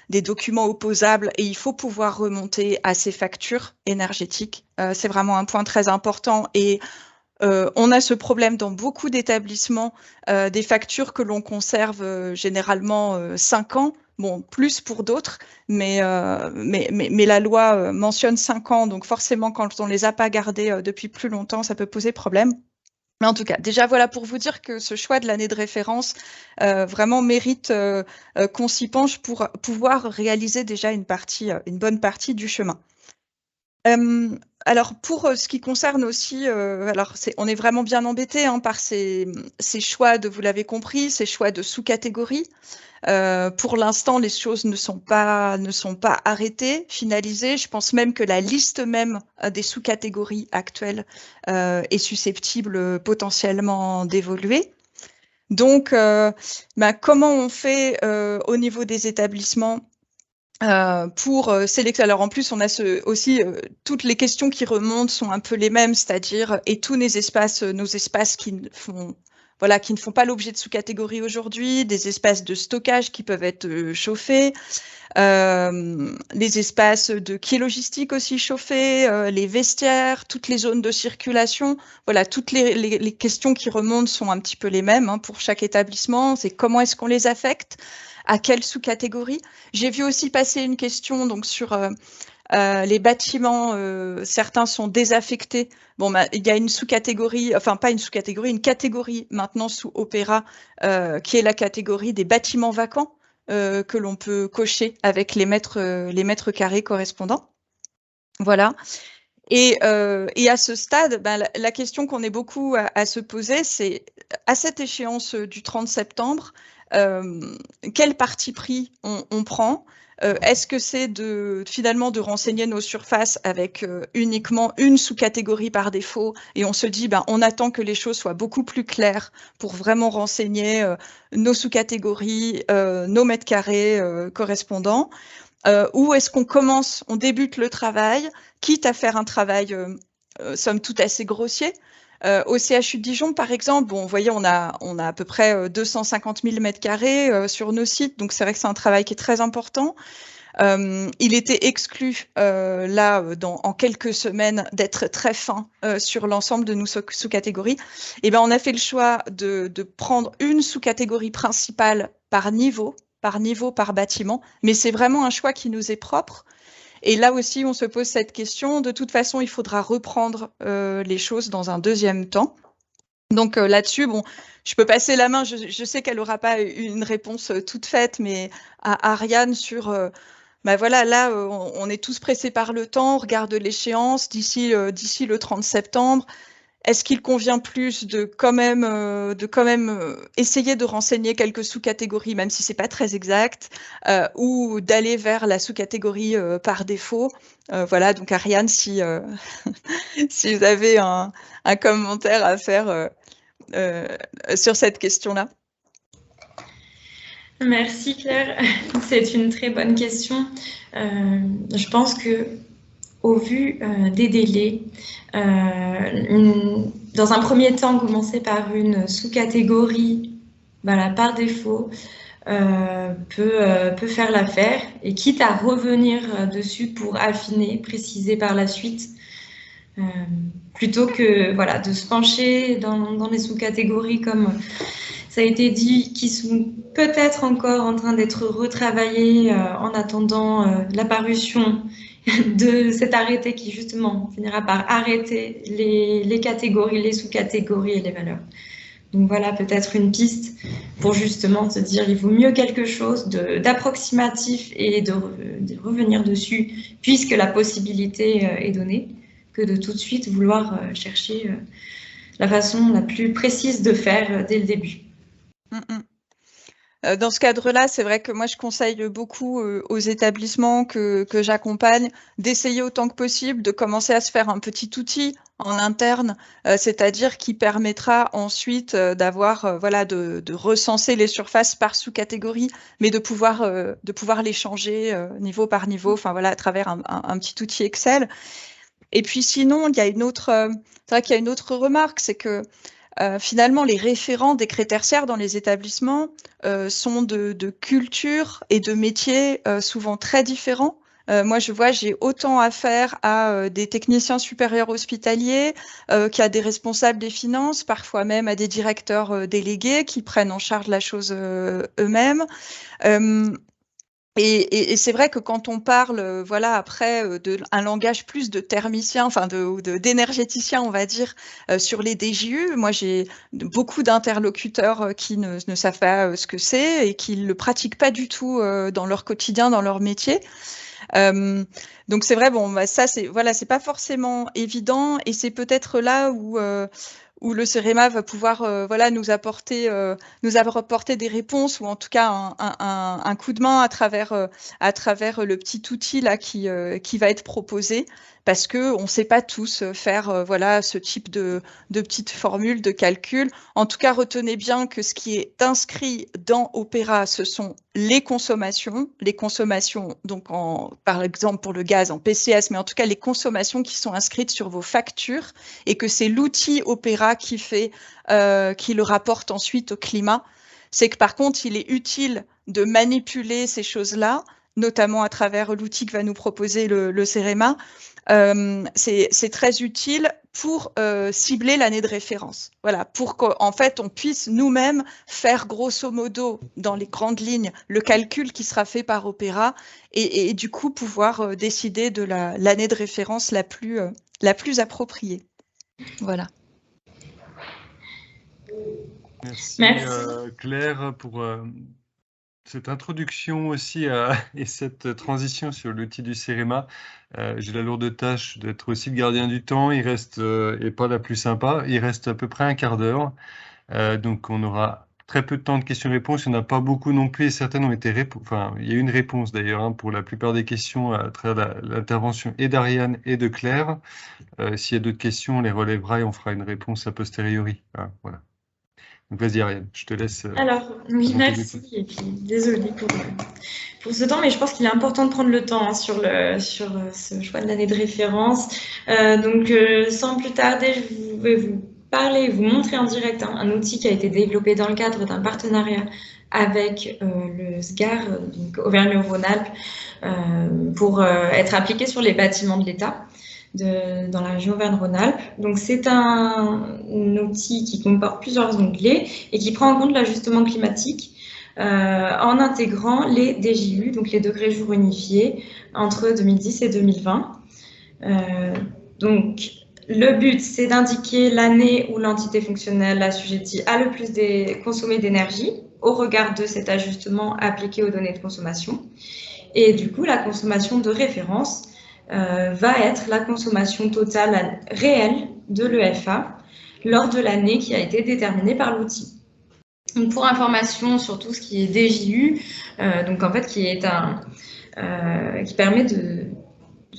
des documents opposables et il faut pouvoir remonter à ces factures énergétiques. C'est vraiment un point très important et on a ce problème dans beaucoup d'établissements, des factures que l'on conserve généralement 5 ans, bon, plus pour d'autres, mais la loi mentionne 5 ans, donc forcément, quand on ne les a pas gardés depuis plus longtemps, ça peut poser problème. Mais en tout cas, déjà, voilà pour vous dire que ce choix de l'année de référence vraiment mérite qu'on s'y penche pour pouvoir réaliser déjà une bonne partie du chemin. Alors, pour ce qui concerne aussi, on est vraiment bien embêté par ces choix vous l'avez compris, ces choix de sous-catégories. Pour l'instant, les choses ne sont pas arrêtées, finalisées. Je pense même que la liste même des sous-catégories actuelles est susceptible potentiellement d'évoluer. Donc, comment on fait au niveau des établissements pour sélectionner? Alors en plus, on a aussi toutes les questions qui remontent sont un peu les mêmes, c'est-à-dire et tous nos espaces qui ne font pas l'objet de sous-catégories aujourd'hui, des espaces de stockage qui peuvent être chauffés, les espaces qui est logistique aussi chauffés, les vestiaires, toutes les zones de circulation. Voilà, toutes les questions qui remontent sont un petit peu les mêmes pour chaque établissement. C'est comment est-ce qu'on les affecte, à quelle sous-catégorie. J'ai vu aussi passer une question donc sur les bâtiments, certains sont désaffectés. Bon, il y a une sous-catégorie, enfin pas une sous-catégorie, une catégorie maintenant sous Opéra, qui est la catégorie des bâtiments vacants, que l'on peut cocher avec les mètres carrés correspondants. Voilà. Et à ce stade, la question qu'on est beaucoup à se poser, c'est à cette échéance du 30 septembre, quel parti pris on prend? Est-ce que c'est finalement de renseigner nos surfaces avec uniquement une sous-catégorie par défaut et on se dit on attend que les choses soient beaucoup plus claires pour vraiment renseigner nos sous-catégories, nos mètres carrés correspondants, ou est-ce on débute le travail, quitte à faire un travail somme toute assez grossier. Au CHU de Dijon, par exemple, vous voyez, on a à peu près 250 000 mètres carrés sur nos sites, donc c'est vrai que c'est un travail qui est très important. Il était exclu en quelques semaines d'être très fin sur l'ensemble de nos sous-catégories. Et on a fait le choix de prendre une sous-catégorie principale par niveau, par bâtiment, mais c'est vraiment un choix qui nous est propre. Et là aussi, on se pose cette question. De toute façon, il faudra reprendre les choses dans un deuxième temps. Donc là-dessus, je peux passer la main. Je sais qu'elle n'aura pas une réponse toute faite, mais à Ariane sur... voilà, là, on est tous pressés par le temps, on regarde l'échéance d'ici le 30 septembre. Est-ce qu'il convient plus de quand même essayer de renseigner quelques sous-catégories, même si c'est pas très exact, ou d'aller vers la sous-catégorie par défaut? Voilà, donc Ariane, si vous avez un commentaire à faire sur cette question-là. Merci Claire, c'est une très bonne question. Je pense que au vu des délais, dans un premier temps, commencer par une sous-catégorie par défaut peut faire l'affaire, et quitte à revenir dessus pour affiner, préciser par la suite, plutôt que de se pencher dans les sous-catégories comme ça a été dit, qui sont peut-être encore en train d'être retravaillées en attendant la parution de cet arrêté qui justement finira par arrêter les catégories, les sous-catégories et les valeurs. Donc voilà peut-être une piste pour justement se dire il vaut mieux quelque chose d'approximatif et de revenir dessus puisque la possibilité est donnée, que de tout de suite vouloir chercher la façon la plus précise de faire dès le début. Dans ce cadre-là, c'est vrai que moi, je conseille beaucoup aux établissements que j'accompagne d'essayer autant que possible de commencer à se faire un petit outil en interne, c'est-à-dire qui permettra ensuite d'avoir, voilà, de recenser les surfaces par sous-catégorie, mais de pouvoir les changer niveau par niveau, enfin voilà, à travers un petit outil Excel. Et puis sinon, il y a une autre, c'est vrai qu'il y a une autre remarque, c'est que finalement, les référents des décrets tertiaires dans les établissements sont de culture et de métiers souvent très différents. Moi, je vois, j'ai autant affaire à des techniciens supérieurs hospitaliers qu'à des responsables des finances, parfois même à des directeurs délégués qui prennent en charge la chose eux-mêmes. Et c'est vrai que quand on parle, voilà, après un langage plus de thermicien, enfin d'énergéticien, on va dire, sur les DJU, moi j'ai beaucoup d'interlocuteurs qui ne savent pas ce que c'est et qui le pratiquent pas du tout dans leur quotidien, dans leur métier. Donc c'est vrai, bon, bah, ça c'est voilà, c'est pas forcément évident et c'est peut-être là où le CEREMA va pouvoir voilà, nous apporter des réponses ou en tout cas un coup de main à travers le petit outil là qui va être proposé parce que on ne sait pas tous faire voilà, ce type de petites formules de calcul. En tout cas, retenez bien que ce qui est inscrit dans Opera, ce sont les consommations donc par exemple pour le gaz en PCS, mais en tout cas les consommations qui sont inscrites sur vos factures et que c'est l'outil Opera qui le rapporte ensuite au climat. C'est que par contre, il est utile de manipuler ces choses-là, notamment à travers l'outil que va nous proposer le CEREMA. C'est très utile pour cibler l'année de référence. Voilà, pour qu'en fait, on puisse nous-mêmes faire grosso modo, dans les grandes lignes, le calcul qui sera fait par Opera et du coup pouvoir décider de l'année de référence la plus appropriée. Voilà. Merci. Claire pour cette introduction aussi et cette transition sur l'outil du CEREMA. J'ai la lourde tâche d'être aussi le gardien du temps. Il reste, et pas la plus sympa, il reste à peu près un quart d'heure. Donc on aura très peu de temps de questions-réponses. Il n'y en a pas beaucoup non plus et certaines ont été enfin, il y a eu une réponse d'ailleurs hein, pour la plupart des questions à travers l'intervention et d'Ariane et de Claire. S'il y a d'autres questions, on les relèvera et on fera une réponse a posteriori. Voilà. Donc vas-y Ariane, je te laisse. Alors, oui, merci. Et puis, désolée pour ce temps, mais je pense qu'il est important de prendre le temps hein, sur ce choix de l'année de référence. Donc, sans plus tarder, je vais vous parler, vous montrer en direct hein, un outil qui a été développé dans le cadre d'un partenariat avec le SGAR, donc Auvergne-Rhône-Alpes, pour être appliqué sur les bâtiments de l'État. Dans la région Auvergne-Rhône-Alpes. Donc c'est un outil qui comporte plusieurs onglets et qui prend en compte l'ajustement climatique en intégrant les DJU, donc les degrés jour unifiés, entre 2010 et 2020. Donc le but, c'est d'indiquer l'année où l'entité fonctionnelle assujettie a le plus consommé d'énergie au regard de cet ajustement appliqué aux données de consommation. Et du coup, la consommation de référence va être la consommation totale réelle de l'EFA lors de l'année qui a été déterminée par l'outil. Donc pour information sur tout ce qui est DJU, donc en fait qui permet de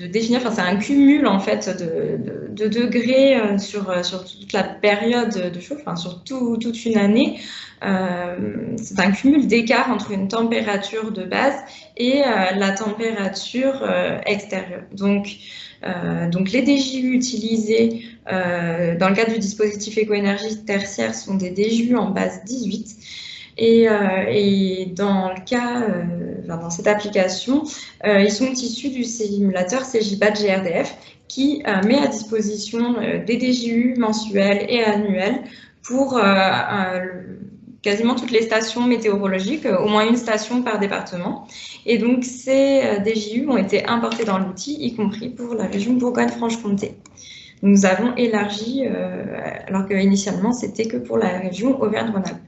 définir, enfin c'est un cumul en fait de degrés sur toute la période de chauffe, enfin sur toute une année. C'est un cumul d'écart entre une température de base et la température extérieure. Donc les DJU utilisés dans le cadre du dispositif éco-énergie tertiaire sont des DJU en base 18. Et dans le cas, dans cette application, ils sont issus du simulateur CJBAT GRDF qui met à disposition des DJU mensuels et annuels pour quasiment toutes les stations météorologiques, au moins une station par département. Et donc, ces DJU ont été importés dans l'outil, y compris pour la région Bourgogne-Franche-Comté. Nous avons élargi, alors qu'initialement, c'était que pour la région Auvergne-Rhône-Alpes.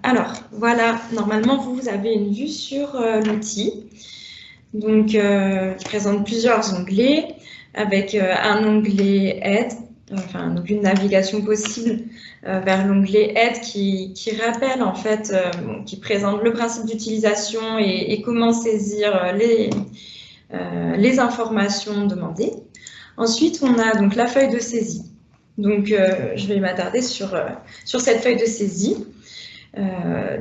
Alors, voilà, normalement, vous avez une vue sur l'outil. Donc, je présente plusieurs onglets, avec un onglet Aide, enfin, donc une navigation possible vers l'onglet Aide qui rappelle, en fait, qui présente le principe d'utilisation et comment saisir les informations demandées. Ensuite, on a donc la feuille de saisie. Donc, je vais m'attarder sur cette feuille de saisie.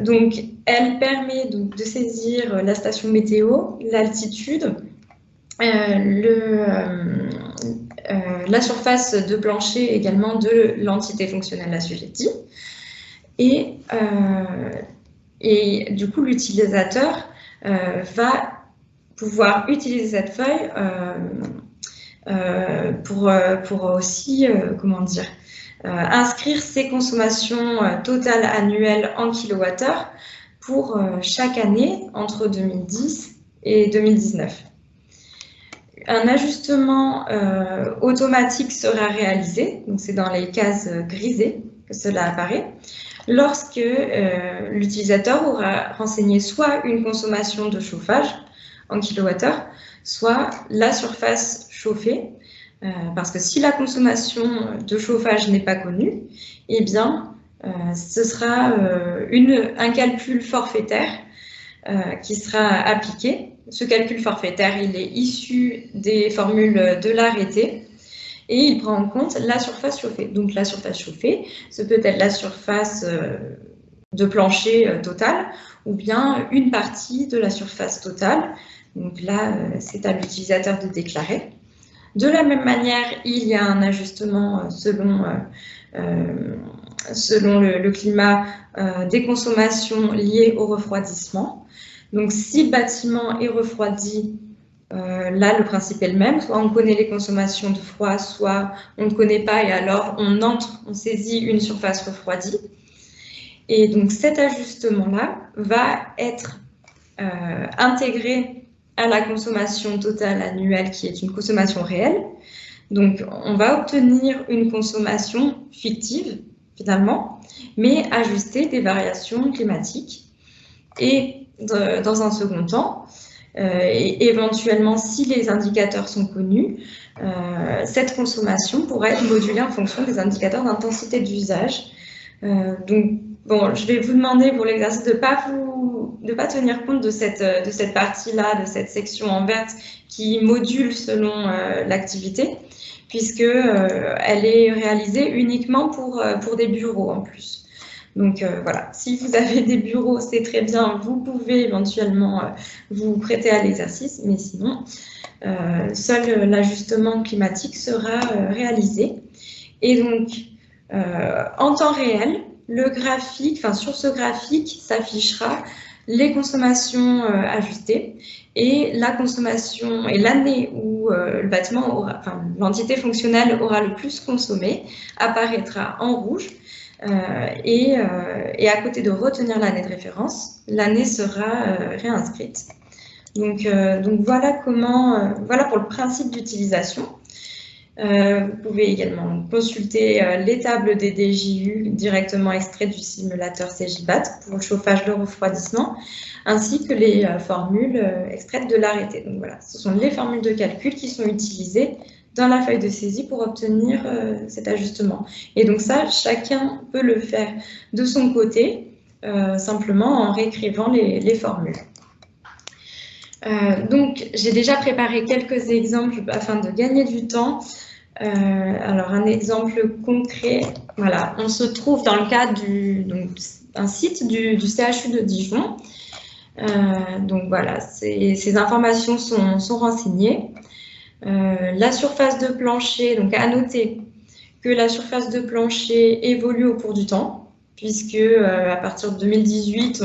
Donc, elle permet donc de saisir la station météo, l'altitude, la surface de plancher également de l'entité fonctionnelle assujettie. Et du coup, l'utilisateur va pouvoir utiliser cette feuille pour aussi, comment dire, inscrire ses consommations totales annuelles en kilowattheure pour chaque année entre 2010 et 2019. Un ajustement automatique sera réalisé, donc c'est dans les cases grisées que cela apparaît, lorsque l'utilisateur aura renseigné soit une consommation de chauffage en kilowattheure, soit la surface chauffée, parce que si la consommation de chauffage n'est pas connue, eh bien, ce sera un calcul forfaitaire qui sera appliqué. Ce calcul forfaitaire, il est issu des formules de l'arrêté et il prend en compte la surface chauffée. Donc, la surface chauffée, ce peut être la surface de plancher totale ou bien une partie de la surface totale. Donc là, c'est à l'utilisateur de déclarer. De la même manière, il y a un ajustement selon le climat des consommations liées au refroidissement. Donc, si le bâtiment est refroidi, là, le principe est le même. Soit on connaît les consommations de froid, soit on ne connaît pas et alors on saisit une surface refroidie. Et donc, cet ajustement-là va être intégré à la consommation totale annuelle qui est une consommation réelle. Donc, on va obtenir une consommation fictive, finalement, mais ajuster des variations climatiques. Et dans un second temps, et éventuellement, si les indicateurs sont connus, cette consommation pourrait être modulée en fonction des indicateurs d'intensité d'usage. Donc, bon, je vais vous demander pour l'exercice de pas tenir compte de cette partie-là, de cette section en verte qui module selon l'activité, puisque elle est réalisée uniquement pour des bureaux en plus. Donc voilà, si vous avez des bureaux, c'est très bien, vous pouvez éventuellement vous prêter à l'exercice, mais sinon, seul l'ajustement climatique sera réalisé. Et donc, en temps réel, le graphique, enfin sur ce graphique, s'affichera les consommations ajustées et la consommation et l'année où le bâtiment aura, enfin l'entité fonctionnelle aura le plus consommé apparaîtra en rouge et à côté de retenir l'année de référence, l'année sera réinscrite. Donc voilà comment, voilà pour le principe d'utilisation. Vous pouvez également consulter les tables des DJU directement extraites du simulateur CJBAT pour le chauffage, le refroidissement, ainsi que les formules extraites de l'arrêté. Donc voilà, ce sont les formules de calcul qui sont utilisées dans la feuille de saisie pour obtenir cet ajustement. Et donc ça, chacun peut le faire de son côté, simplement en réécrivant les formules. Donc, j'ai déjà préparé quelques exemples afin de gagner du temps. Alors, un exemple concret, voilà, on se trouve dans le cadre d'un site du CHU de Dijon. Donc voilà, ces informations sont renseignées. La surface de plancher, donc à noter que la surface de plancher évolue au cours du temps, puisque à partir de 2018,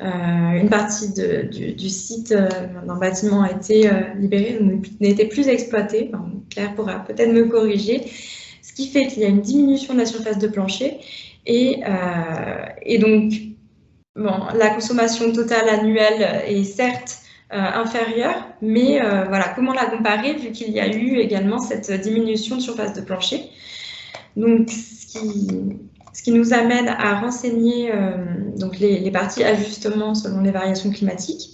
une partie du site d'un bâtiment a été libérée, n'était plus exploitée. Claire pourra peut-être me corriger, ce qui fait qu'il y a une diminution de la surface de plancher Et donc, bon, la consommation totale annuelle est certes inférieure, mais voilà, comment la comparer vu qu'il y a eu également cette diminution de surface de plancher. Donc, ce qui nous amène à renseigner donc les parties ajustements selon les variations climatiques.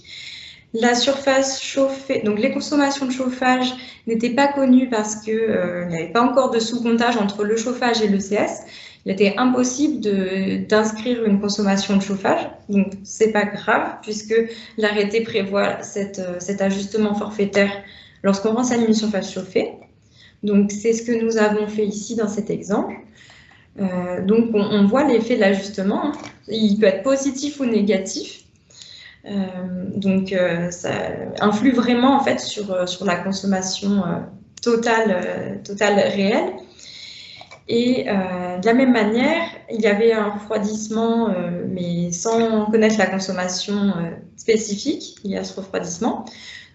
La surface chauffée, donc les consommations de chauffage n'étaient pas connues parce qu'il n'y avait pas encore de sous-comptage entre le chauffage et le CS. Il était impossible d'inscrire une consommation de chauffage, donc c'est pas grave puisque l'arrêté prévoit cet ajustement forfaitaire lorsqu'on renseigne une surface chauffée. Donc c'est ce que nous avons fait ici dans cet exemple. Donc on voit l'effet de l'ajustement, hein. Il peut être positif ou négatif. Donc ça influe vraiment en fait sur la consommation totale réelle. Et de la même manière, il y avait un refroidissement, mais sans connaître la consommation spécifique, il y a ce refroidissement.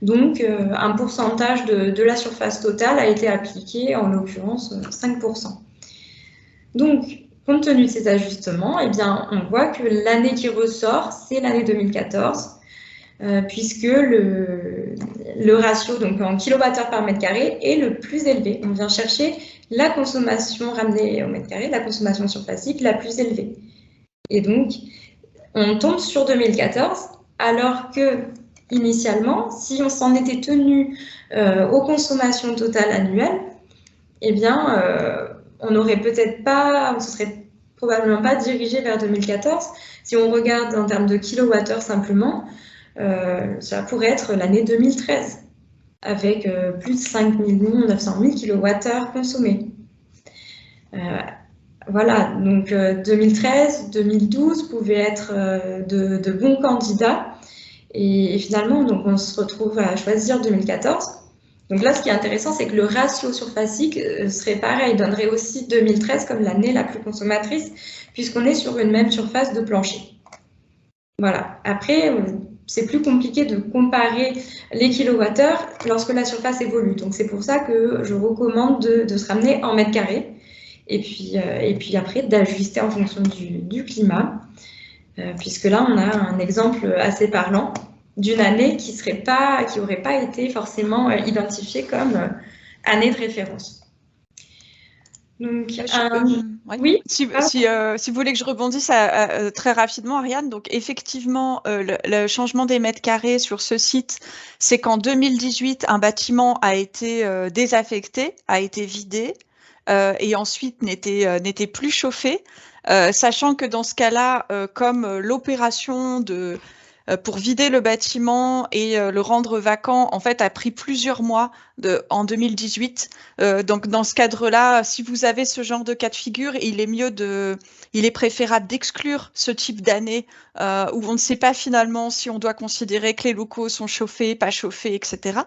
Donc un pourcentage de la surface totale a été appliqué, en l'occurrence 5%. Donc, compte tenu de ces ajustements, eh bien, on voit que l'année qui ressort, c'est l'année 2014, puisque le ratio donc en kilowattheure par mètre carré est le plus élevé. On vient chercher la consommation ramenée au mètre carré, la consommation surfacique la plus élevée. Et donc, on tombe sur 2014, alors que, initialement, si on s'en était tenu aux consommations totales annuelles, eh bien, on n'aurait peut-être pas, on ne se serait probablement pas dirigé vers 2014. Si on regarde en termes de kilowattheure simplement, ça pourrait être l'année 2013, avec plus de 5 900 000 kilowattheures consommés. Voilà, donc 2013, 2012 pouvaient être de bons candidats. Et finalement, donc, on se retrouve à choisir 2014. Donc là, ce qui est intéressant, c'est que le ratio surfacique serait pareil, donnerait aussi 2013 comme l'année la plus consommatrice, puisqu'on est sur une même surface de plancher. Voilà. Après, c'est plus compliqué de comparer les kilowattheures lorsque la surface évolue. Donc c'est pour ça que je recommande de se ramener en mètres carrés, et puis après d'ajuster en fonction du climat, puisque là, on a un exemple assez parlant d'une année qui n'aurait pas été forcément identifiée comme année de référence. Donc, oui. Si vous voulez que je rebondisse très rapidement, Ariane, donc effectivement, le changement des mètres carrés sur ce site, c'est qu'en 2018, un bâtiment a été désaffecté, a été vidé, et ensuite n'était plus chauffé, sachant que dans ce cas-là, comme l'opération pour vider le bâtiment et le rendre vacant, en fait, a pris plusieurs mois en 2018. Donc, dans ce cadre-là, si vous avez ce genre de cas de figure, il est préférable d'exclure ce type d'année où on ne sait pas finalement si on doit considérer que les locaux sont chauffés, pas chauffés, etc.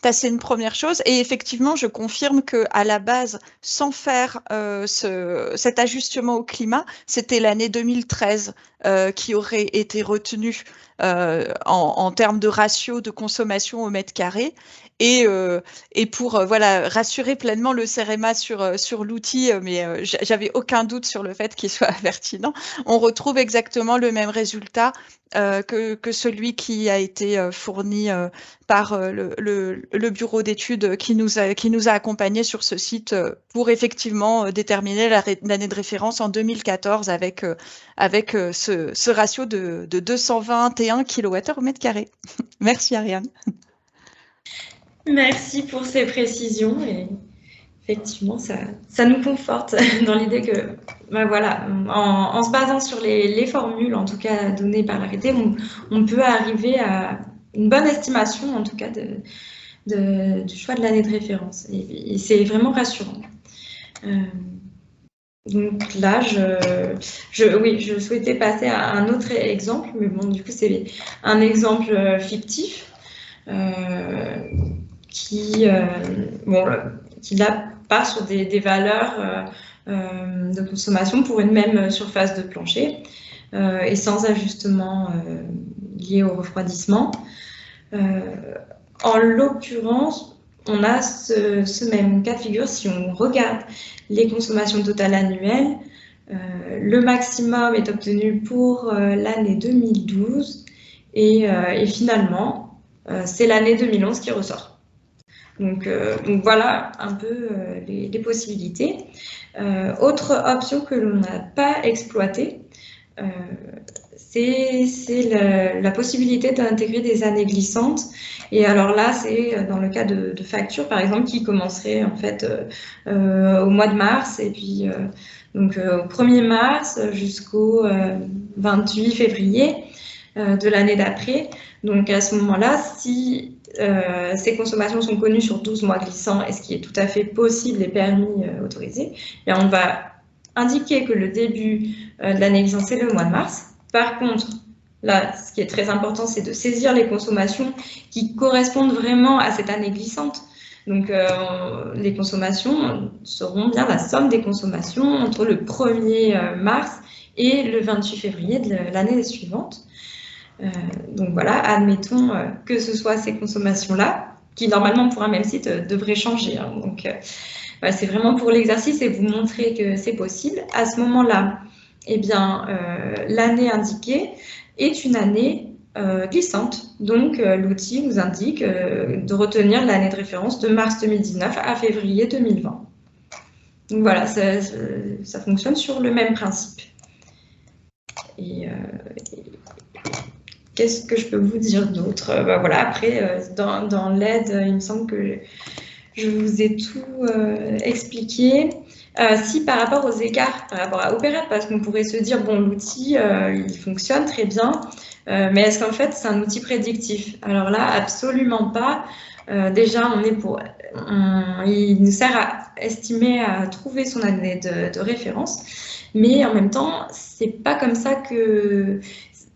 Ça, c'est une première chose. Et effectivement, je confirme qu'à la base, sans faire cet ajustement au climat, c'était l'année 2013 qui aurait été retenue en termes de ratio de consommation au mètre carré. Et pour voilà, rassurer pleinement le CEREMA sur l'outil, mais j'avais aucun doute sur le fait qu'il soit pertinent, on retrouve exactement le même résultat que celui qui a été fourni par le bureau d'études qui nous a accompagnés sur ce site pour effectivement déterminer l'année de référence en 2014 avec ce ratio de 221 kWh au mètre carré. Merci Ariane. Merci pour ces précisions et effectivement, ça nous conforte dans l'idée que, ben voilà, en se basant sur les formules, en tout cas données par l'arrêté, on peut arriver à une bonne estimation, en tout cas, du choix de l'année de référence. Et c'est vraiment rassurant. Donc là, je souhaitais passer à un autre exemple, mais bon, du coup, c'est un exemple fictif. Qui là part sur des valeurs de consommation pour une même surface de plancher et sans ajustement lié au refroidissement. En l'occurrence, on a ce même cas de figure si on regarde les consommations totales annuelles Le maximum est obtenu pour l'année 2012 et finalement, c'est l'année 2011 qui ressort. Donc voilà un peu les possibilités. Autre option que l'on n'a pas exploitée, c'est la possibilité d'intégrer des années glissantes. Et alors là, c'est dans le cas de factures, par exemple, qui commenceraient en fait au mois de mars et puis donc au 1er mars jusqu'au 28 février de l'année d'après. Donc à ce moment-là, si ces consommations sont connues sur 12 mois glissants, et ce qui est tout à fait possible et permis, autorisé, bien on va indiquer que le début de l'année glissante, c'est le mois de mars. Par contre, là, ce qui est très important, c'est de saisir les consommations qui correspondent vraiment à cette année glissante. Donc, les consommations seront bien la somme des consommations entre le 1er mars et le 28 février de l'année suivante. Donc voilà, admettons que ce soit ces consommations-là, qui normalement pour un même site devraient changer. Hein. Donc, voilà, c'est vraiment pour l'exercice et vous montrer que c'est possible. À ce moment-là, eh bien, l'année indiquée est une année glissante. Donc, l'outil vous indique de retenir l'année de référence de mars 2019 à février 2020. Donc voilà, ça fonctionne sur le même principe. Et qu'est-ce que je peux vous dire d'autre? Voilà, après, dans l'aide, il me semble que je vous ai tout expliqué. Si par rapport aux écarts, par rapport à Opera, parce qu'on pourrait se dire, bon, l'outil, il fonctionne très bien, mais est-ce qu'en fait, c'est un outil prédictif? Alors là, absolument pas. Déjà, il nous sert à estimer, à trouver son année de référence, mais en même temps, c'est pas comme ça que...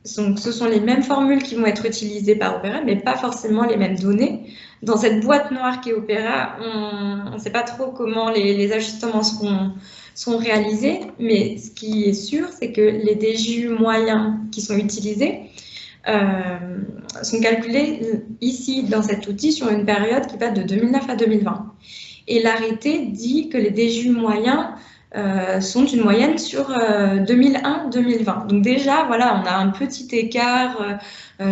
ce sont les mêmes formules qui vont être utilisées par Opera, mais pas forcément les mêmes données. Dans cette boîte noire qui est Opera, on ne sait pas trop comment les ajustements seront réalisés, mais ce qui est sûr, c'est que les DJU moyens qui sont utilisés sont calculés ici, dans cet outil, sur une période qui va de 2009 à 2020. Et l'arrêté dit que les DJU moyens sont une moyenne sur 2001-2020. Donc déjà, voilà, on a un petit écart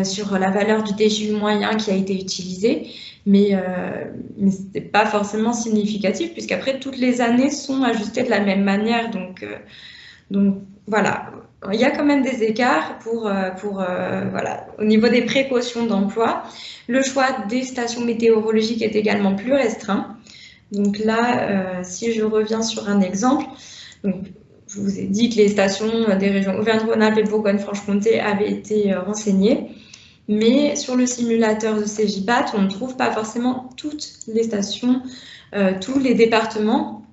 sur la valeur du DJU moyen qui a été utilisé, mais ce n'est pas forcément significatif, puisqu'après, toutes les années sont ajustées de la même manière. Donc voilà, il y a quand même des écarts voilà, au niveau des précautions d'emploi. Le choix des stations météorologiques est également plus restreint. Donc là, si je reviens sur un exemple, donc, je vous ai dit que les stations des régions Auvergne-Rhône-Alpes et Bourgogne-Franche-Comté avaient été renseignées, mais sur le simulateur de CGPAT, on ne trouve pas forcément toutes les stations, tous les départements.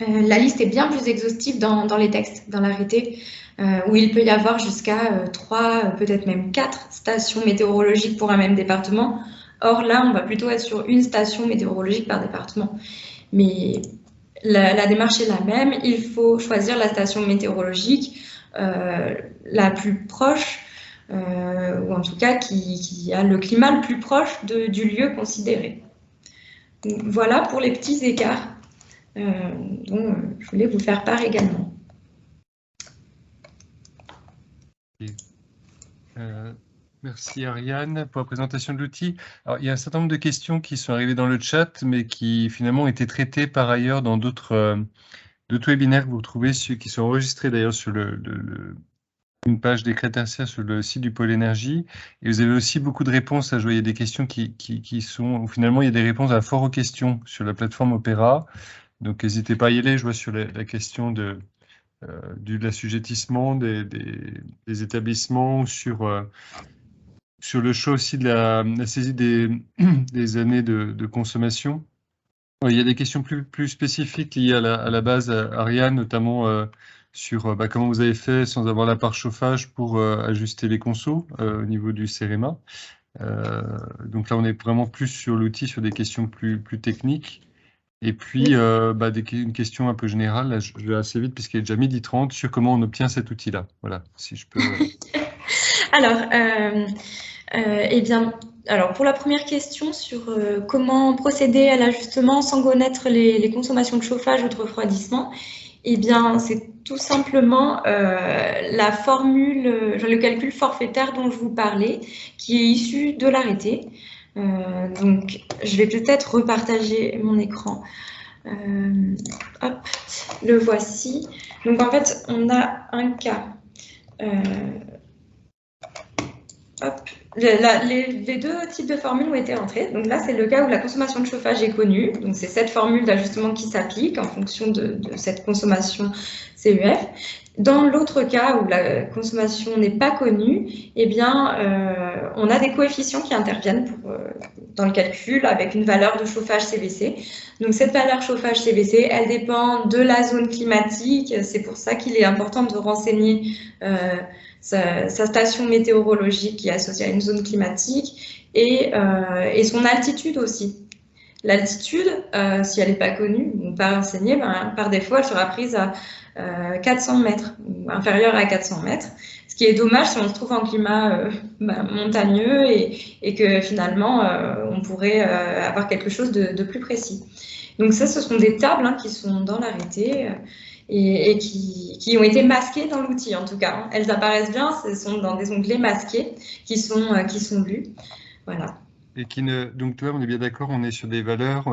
La liste est bien plus exhaustive dans les textes, dans l'arrêté, où il peut y avoir jusqu'à 3, peut-être même 4 stations météorologiques pour un même département. Or là, on va plutôt être sur une station météorologique par département. Mais la démarche est la même. Il faut choisir la station météorologique la plus proche, ou en tout cas qui a le climat le plus proche du lieu considéré. Donc, voilà pour les petits écarts dont je voulais vous faire part également. Merci Ariane pour la présentation de l'outil. Alors, il y a un certain nombre de questions qui sont arrivées dans le chat, mais qui finalement ont été traitées par ailleurs dans d'autres webinaires que vous retrouvez, qui sont enregistrés d'ailleurs sur une page décret tertiaire sur le site du Pôle Énergie. Et vous avez aussi beaucoup de réponses. Là, je voyais des questions qui sont... Où finalement, il y a des réponses à fort aux questions sur la plateforme Opera. Donc, n'hésitez pas à y aller. Je vois sur la question de l'assujettissement des établissements, sur le choix aussi de la saisie des années de consommation. Il y a des questions plus spécifiques liées à la base, Ariane, notamment sur comment vous avez fait sans avoir la part chauffage pour ajuster les consos au niveau du CEREMA. Donc là, on est vraiment plus sur l'outil, sur des questions plus techniques. Et puis, une question un peu générale, là, je vais assez vite puisqu'il est déjà 12h30, sur comment on obtient cet outil-là. Voilà, si je peux... Alors, eh bien, pour la première question sur comment procéder à l'ajustement sans connaître les consommations de chauffage ou de refroidissement, Eh bien, c'est tout simplement la formule, le calcul forfaitaire dont je vous parlais, qui est issu de l'arrêté. Donc, je vais peut-être repartager mon écran. Hop, le voici. Donc, en fait, on a un cas. Hop, les deux types de formules ont été rentrées. Donc là, c'est le cas où la consommation de chauffage est connue. Donc c'est cette formule d'ajustement qui s'applique en fonction de cette consommation CEF. Dans l'autre cas où la consommation n'est pas connue, eh bien, on a des coefficients qui interviennent dans le calcul avec une valeur de chauffage CVC. Donc cette valeur chauffage CVC, elle dépend de la zone climatique. C'est pour ça qu'il est important de renseigner sa station météorologique qui est associée à une zone climatique et son altitude aussi. L'altitude, si elle n'est pas connue ou pas renseignée, par défaut, elle sera prise à 400 mètres ou inférieure à 400 mètres. Ce qui est dommage si on se trouve en climat montagneux et que finalement, on pourrait avoir quelque chose de plus précis. Donc ça, ce sont des tables qui sont dans l'arrêté et qui ont été masquées dans l'outil en tout cas. Elles apparaissent bien, ce sont dans des onglets masqués qui sont lus. Voilà. Et donc, toi, on est bien d'accord, on est sur des valeurs,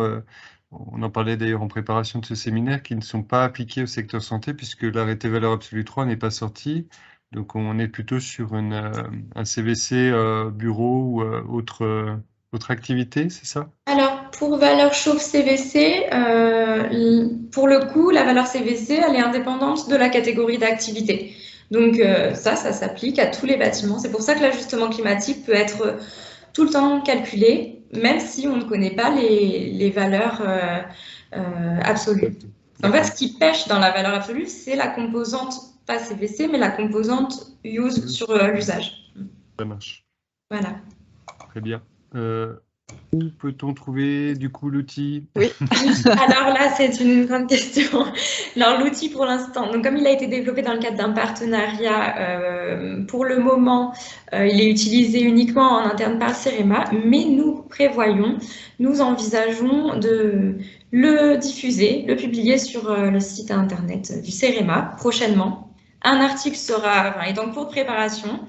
on en parlait d'ailleurs en préparation de ce séminaire, qui ne sont pas appliquées au secteur santé, puisque l'arrêté valeur absolue 3 n'est pas sorti. Donc, on est plutôt sur un CVC bureau ou autre activité, c'est ça? Alors, pour valeur chauffe CVC, pour le coup, la valeur CVC, elle est indépendante de la catégorie d'activité. Donc, ça s'applique à tous les bâtiments. C'est pour ça que l'ajustement climatique peut être tout le temps calculé, même si on ne connaît pas les valeurs absolues. En fait, ce qui pêche dans la valeur absolue, c'est la composante, pas CVC, mais la composante use sur l'usage. Ça marche. Voilà. Très bien. Où peut-on trouver du coup l'outil? Oui. Alors là, c'est une grande question. Alors l'outil pour l'instant, donc comme il a été développé dans le cadre d'un partenariat, pour le moment, il est utilisé uniquement en interne par CEREMA, mais nous envisageons de le diffuser, le publier sur le site internet du CEREMA prochainement. Un article est en cours de préparation.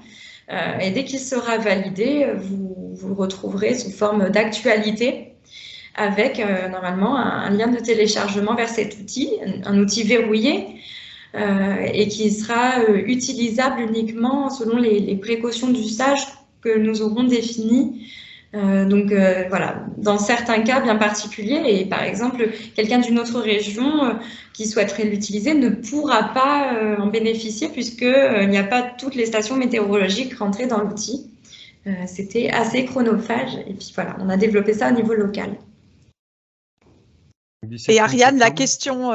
Et dès qu'il sera validé, vous le retrouverez sous forme d'actualité avec normalement un lien de téléchargement vers cet outil, un outil verrouillé et qui sera utilisable uniquement selon les précautions d'usage que nous aurons définies. Voilà, dans certains cas bien particuliers, et par exemple, quelqu'un d'une autre région qui souhaiterait l'utiliser ne pourra pas en bénéficier puisqu'il n'y a pas toutes les stations météorologiques rentrées dans l'outil. C'était assez chronophage, et puis voilà, on a développé ça au niveau local. Et Ariane, la question,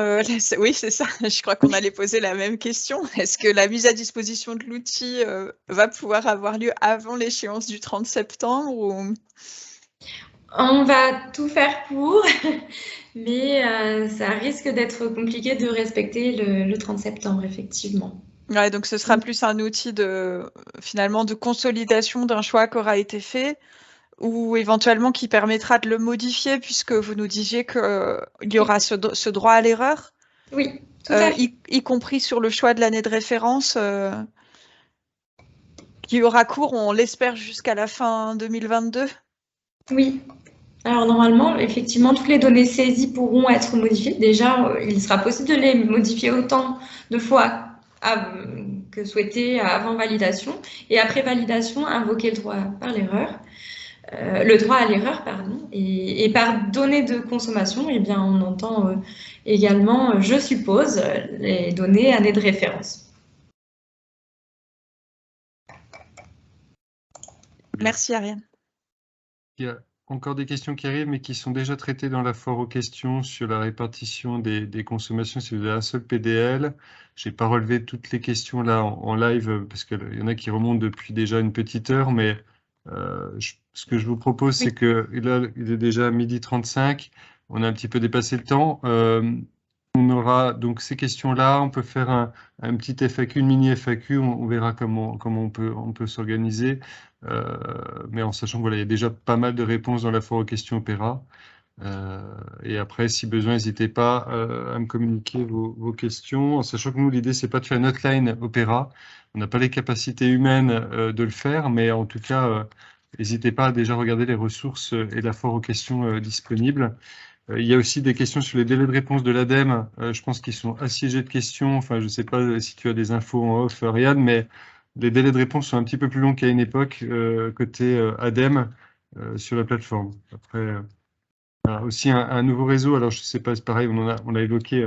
oui, c'est ça, je crois qu'on allait poser la même question. Est-ce que la mise à disposition de l'outil va pouvoir avoir lieu avant l'échéance du 30 septembre ou... On va tout faire pour, mais ça risque d'être compliqué de respecter le 30 septembre, effectivement. Ouais, donc ce sera plus un outil finalement de consolidation d'un choix qui aura été fait, ou éventuellement qui permettra de le modifier, puisque vous nous disiez qu'il y aura ce droit à l'erreur. Oui, tout à fait. Y compris sur le choix de l'année de référence, qui aura cours, on l'espère, jusqu'à la fin 2022. Oui. Alors normalement, effectivement, toutes les données saisies pourront être modifiées. Déjà, il sera possible de les modifier autant de fois que souhaité avant validation, et après validation, invoquer le droit à l'erreur, pardon. Et par données de consommation, eh bien, on entend également, je suppose, les données années de référence. Merci Ariane. Il y a encore des questions qui arrivent, mais qui sont déjà traitées dans la foire aux questions sur la répartition des consommations. Si vous avez un seul PDL, je n'ai pas relevé toutes les questions là en live, parce qu'il y en a qui remontent depuis déjà une petite heure, mais ce que je vous propose, c'est que là, il est déjà 12h35, on a un petit peu dépassé le temps. On aura donc ces questions-là, on peut faire un petit FAQ, une mini FAQ, on verra comment on peut s'organiser, mais en sachant qu'il y a déjà pas mal de réponses dans la foire aux questions Opéra. Et après, si besoin, n'hésitez pas à me communiquer vos questions, en sachant que nous, l'idée, c'est pas de faire une hotline Opéra. On n'a pas les capacités humaines de le faire, mais en tout cas, n'hésitez pas à déjà regarder les ressources et la foire aux questions disponibles. Il y a aussi des questions sur les délais de réponse de l'ADEME. Je pense qu'ils sont assiégés de questions. Enfin, je ne sais pas si tu as des infos en off, Ariane, mais les délais de réponse sont un petit peu plus longs qu'à une époque côté ADEME sur la plateforme. Après, aussi un nouveau réseau. Alors, je ne sais pas, c'est pareil, on l'a évoqué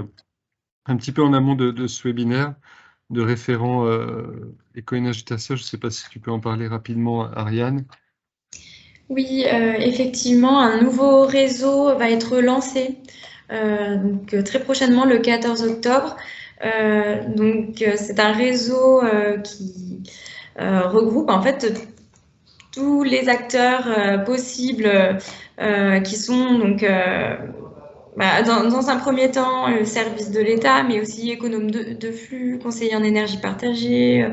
un petit peu en amont de ce webinaire de référents éco-énergie tertiaire. Je ne sais pas si tu peux en parler rapidement, Ariane. Oui, effectivement, un nouveau réseau va être lancé donc, très prochainement, le 14 octobre. C'est un réseau qui regroupe en fait tous les acteurs possibles qui sont donc dans un premier temps, service de l'État, mais aussi économe de flux, conseiller en énergie partagée,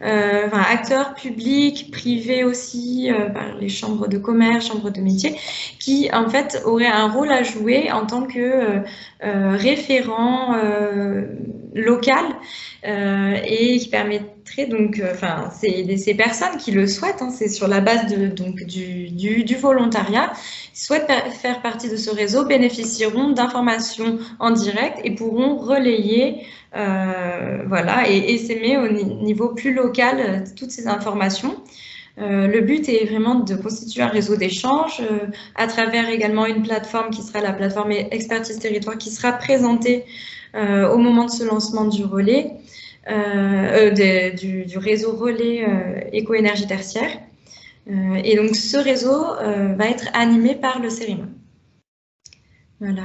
acteurs publics, privés aussi, par les chambres de commerce, chambres de métier, qui en fait auraient un rôle à jouer en tant que référent local et qui permettrait donc, c'est ces personnes qui le souhaitent, hein, c'est sur la base du volontariat, souhaitent faire partie de ce réseau, bénéficieront d'informations en direct et pourront relayer et s'aimer au niveau plus local toutes ces informations. Le but est vraiment de constituer un réseau d'échange à travers également une plateforme qui sera la plateforme Expertise Territoire qui sera présentée au moment de ce lancement du relais, du réseau relais éco-énergie tertiaire. Et donc ce réseau va être animé par le CEREMA. Voilà.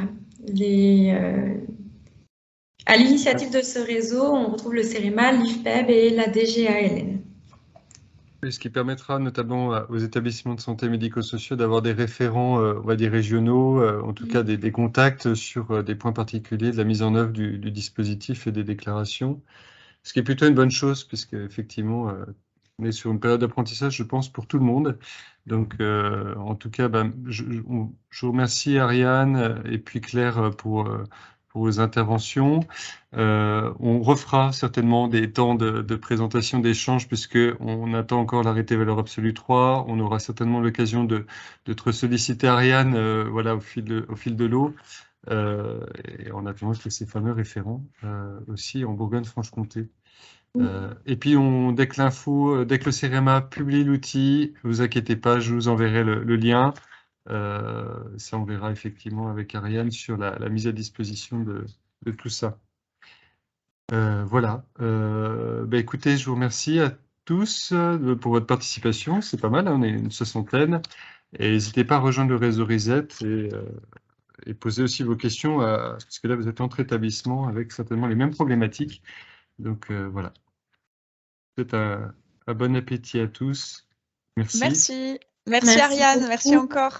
À l'initiative de ce réseau, on retrouve le CEREMA, l'IFPEB et la DGALN. Ce qui permettra notamment aux établissements de santé médico-sociaux d'avoir des référents, on va dire régionaux, en tout cas des contacts sur des points particuliers de la mise en œuvre du dispositif et des déclarations. Ce qui est plutôt une bonne chose, puisque effectivement, on est sur une période d'apprentissage, je pense, pour tout le monde. Donc, en tout cas, je vous remercie, Ariane, et puis Claire, pour vos interventions. On refera certainement des temps de présentation, d'échange, puisqu'on attend encore l'arrêté valeur absolue 3. On aura certainement l'occasion de te solliciter, Ariane, au fil de l'eau. Et en attendant que ces fameux référents aussi en Bourgogne-Franche-Comté. Et puis, dès que le CEREMA publie l'outil, ne vous inquiétez pas, je vous enverrai le lien. Ça, on verra effectivement avec Ariane sur la mise à disposition de tout ça. Voilà. Écoutez, je vous remercie à tous pour votre participation. C'est pas mal, hein, on est une soixantaine. Et n'hésitez pas à rejoindre le réseau Reset et poser aussi vos questions, parce que là, vous êtes entre établissements avec certainement les mêmes problématiques. Donc, voilà. Peut-être un bon appétit à tous. Merci. Merci Ariane, merci encore.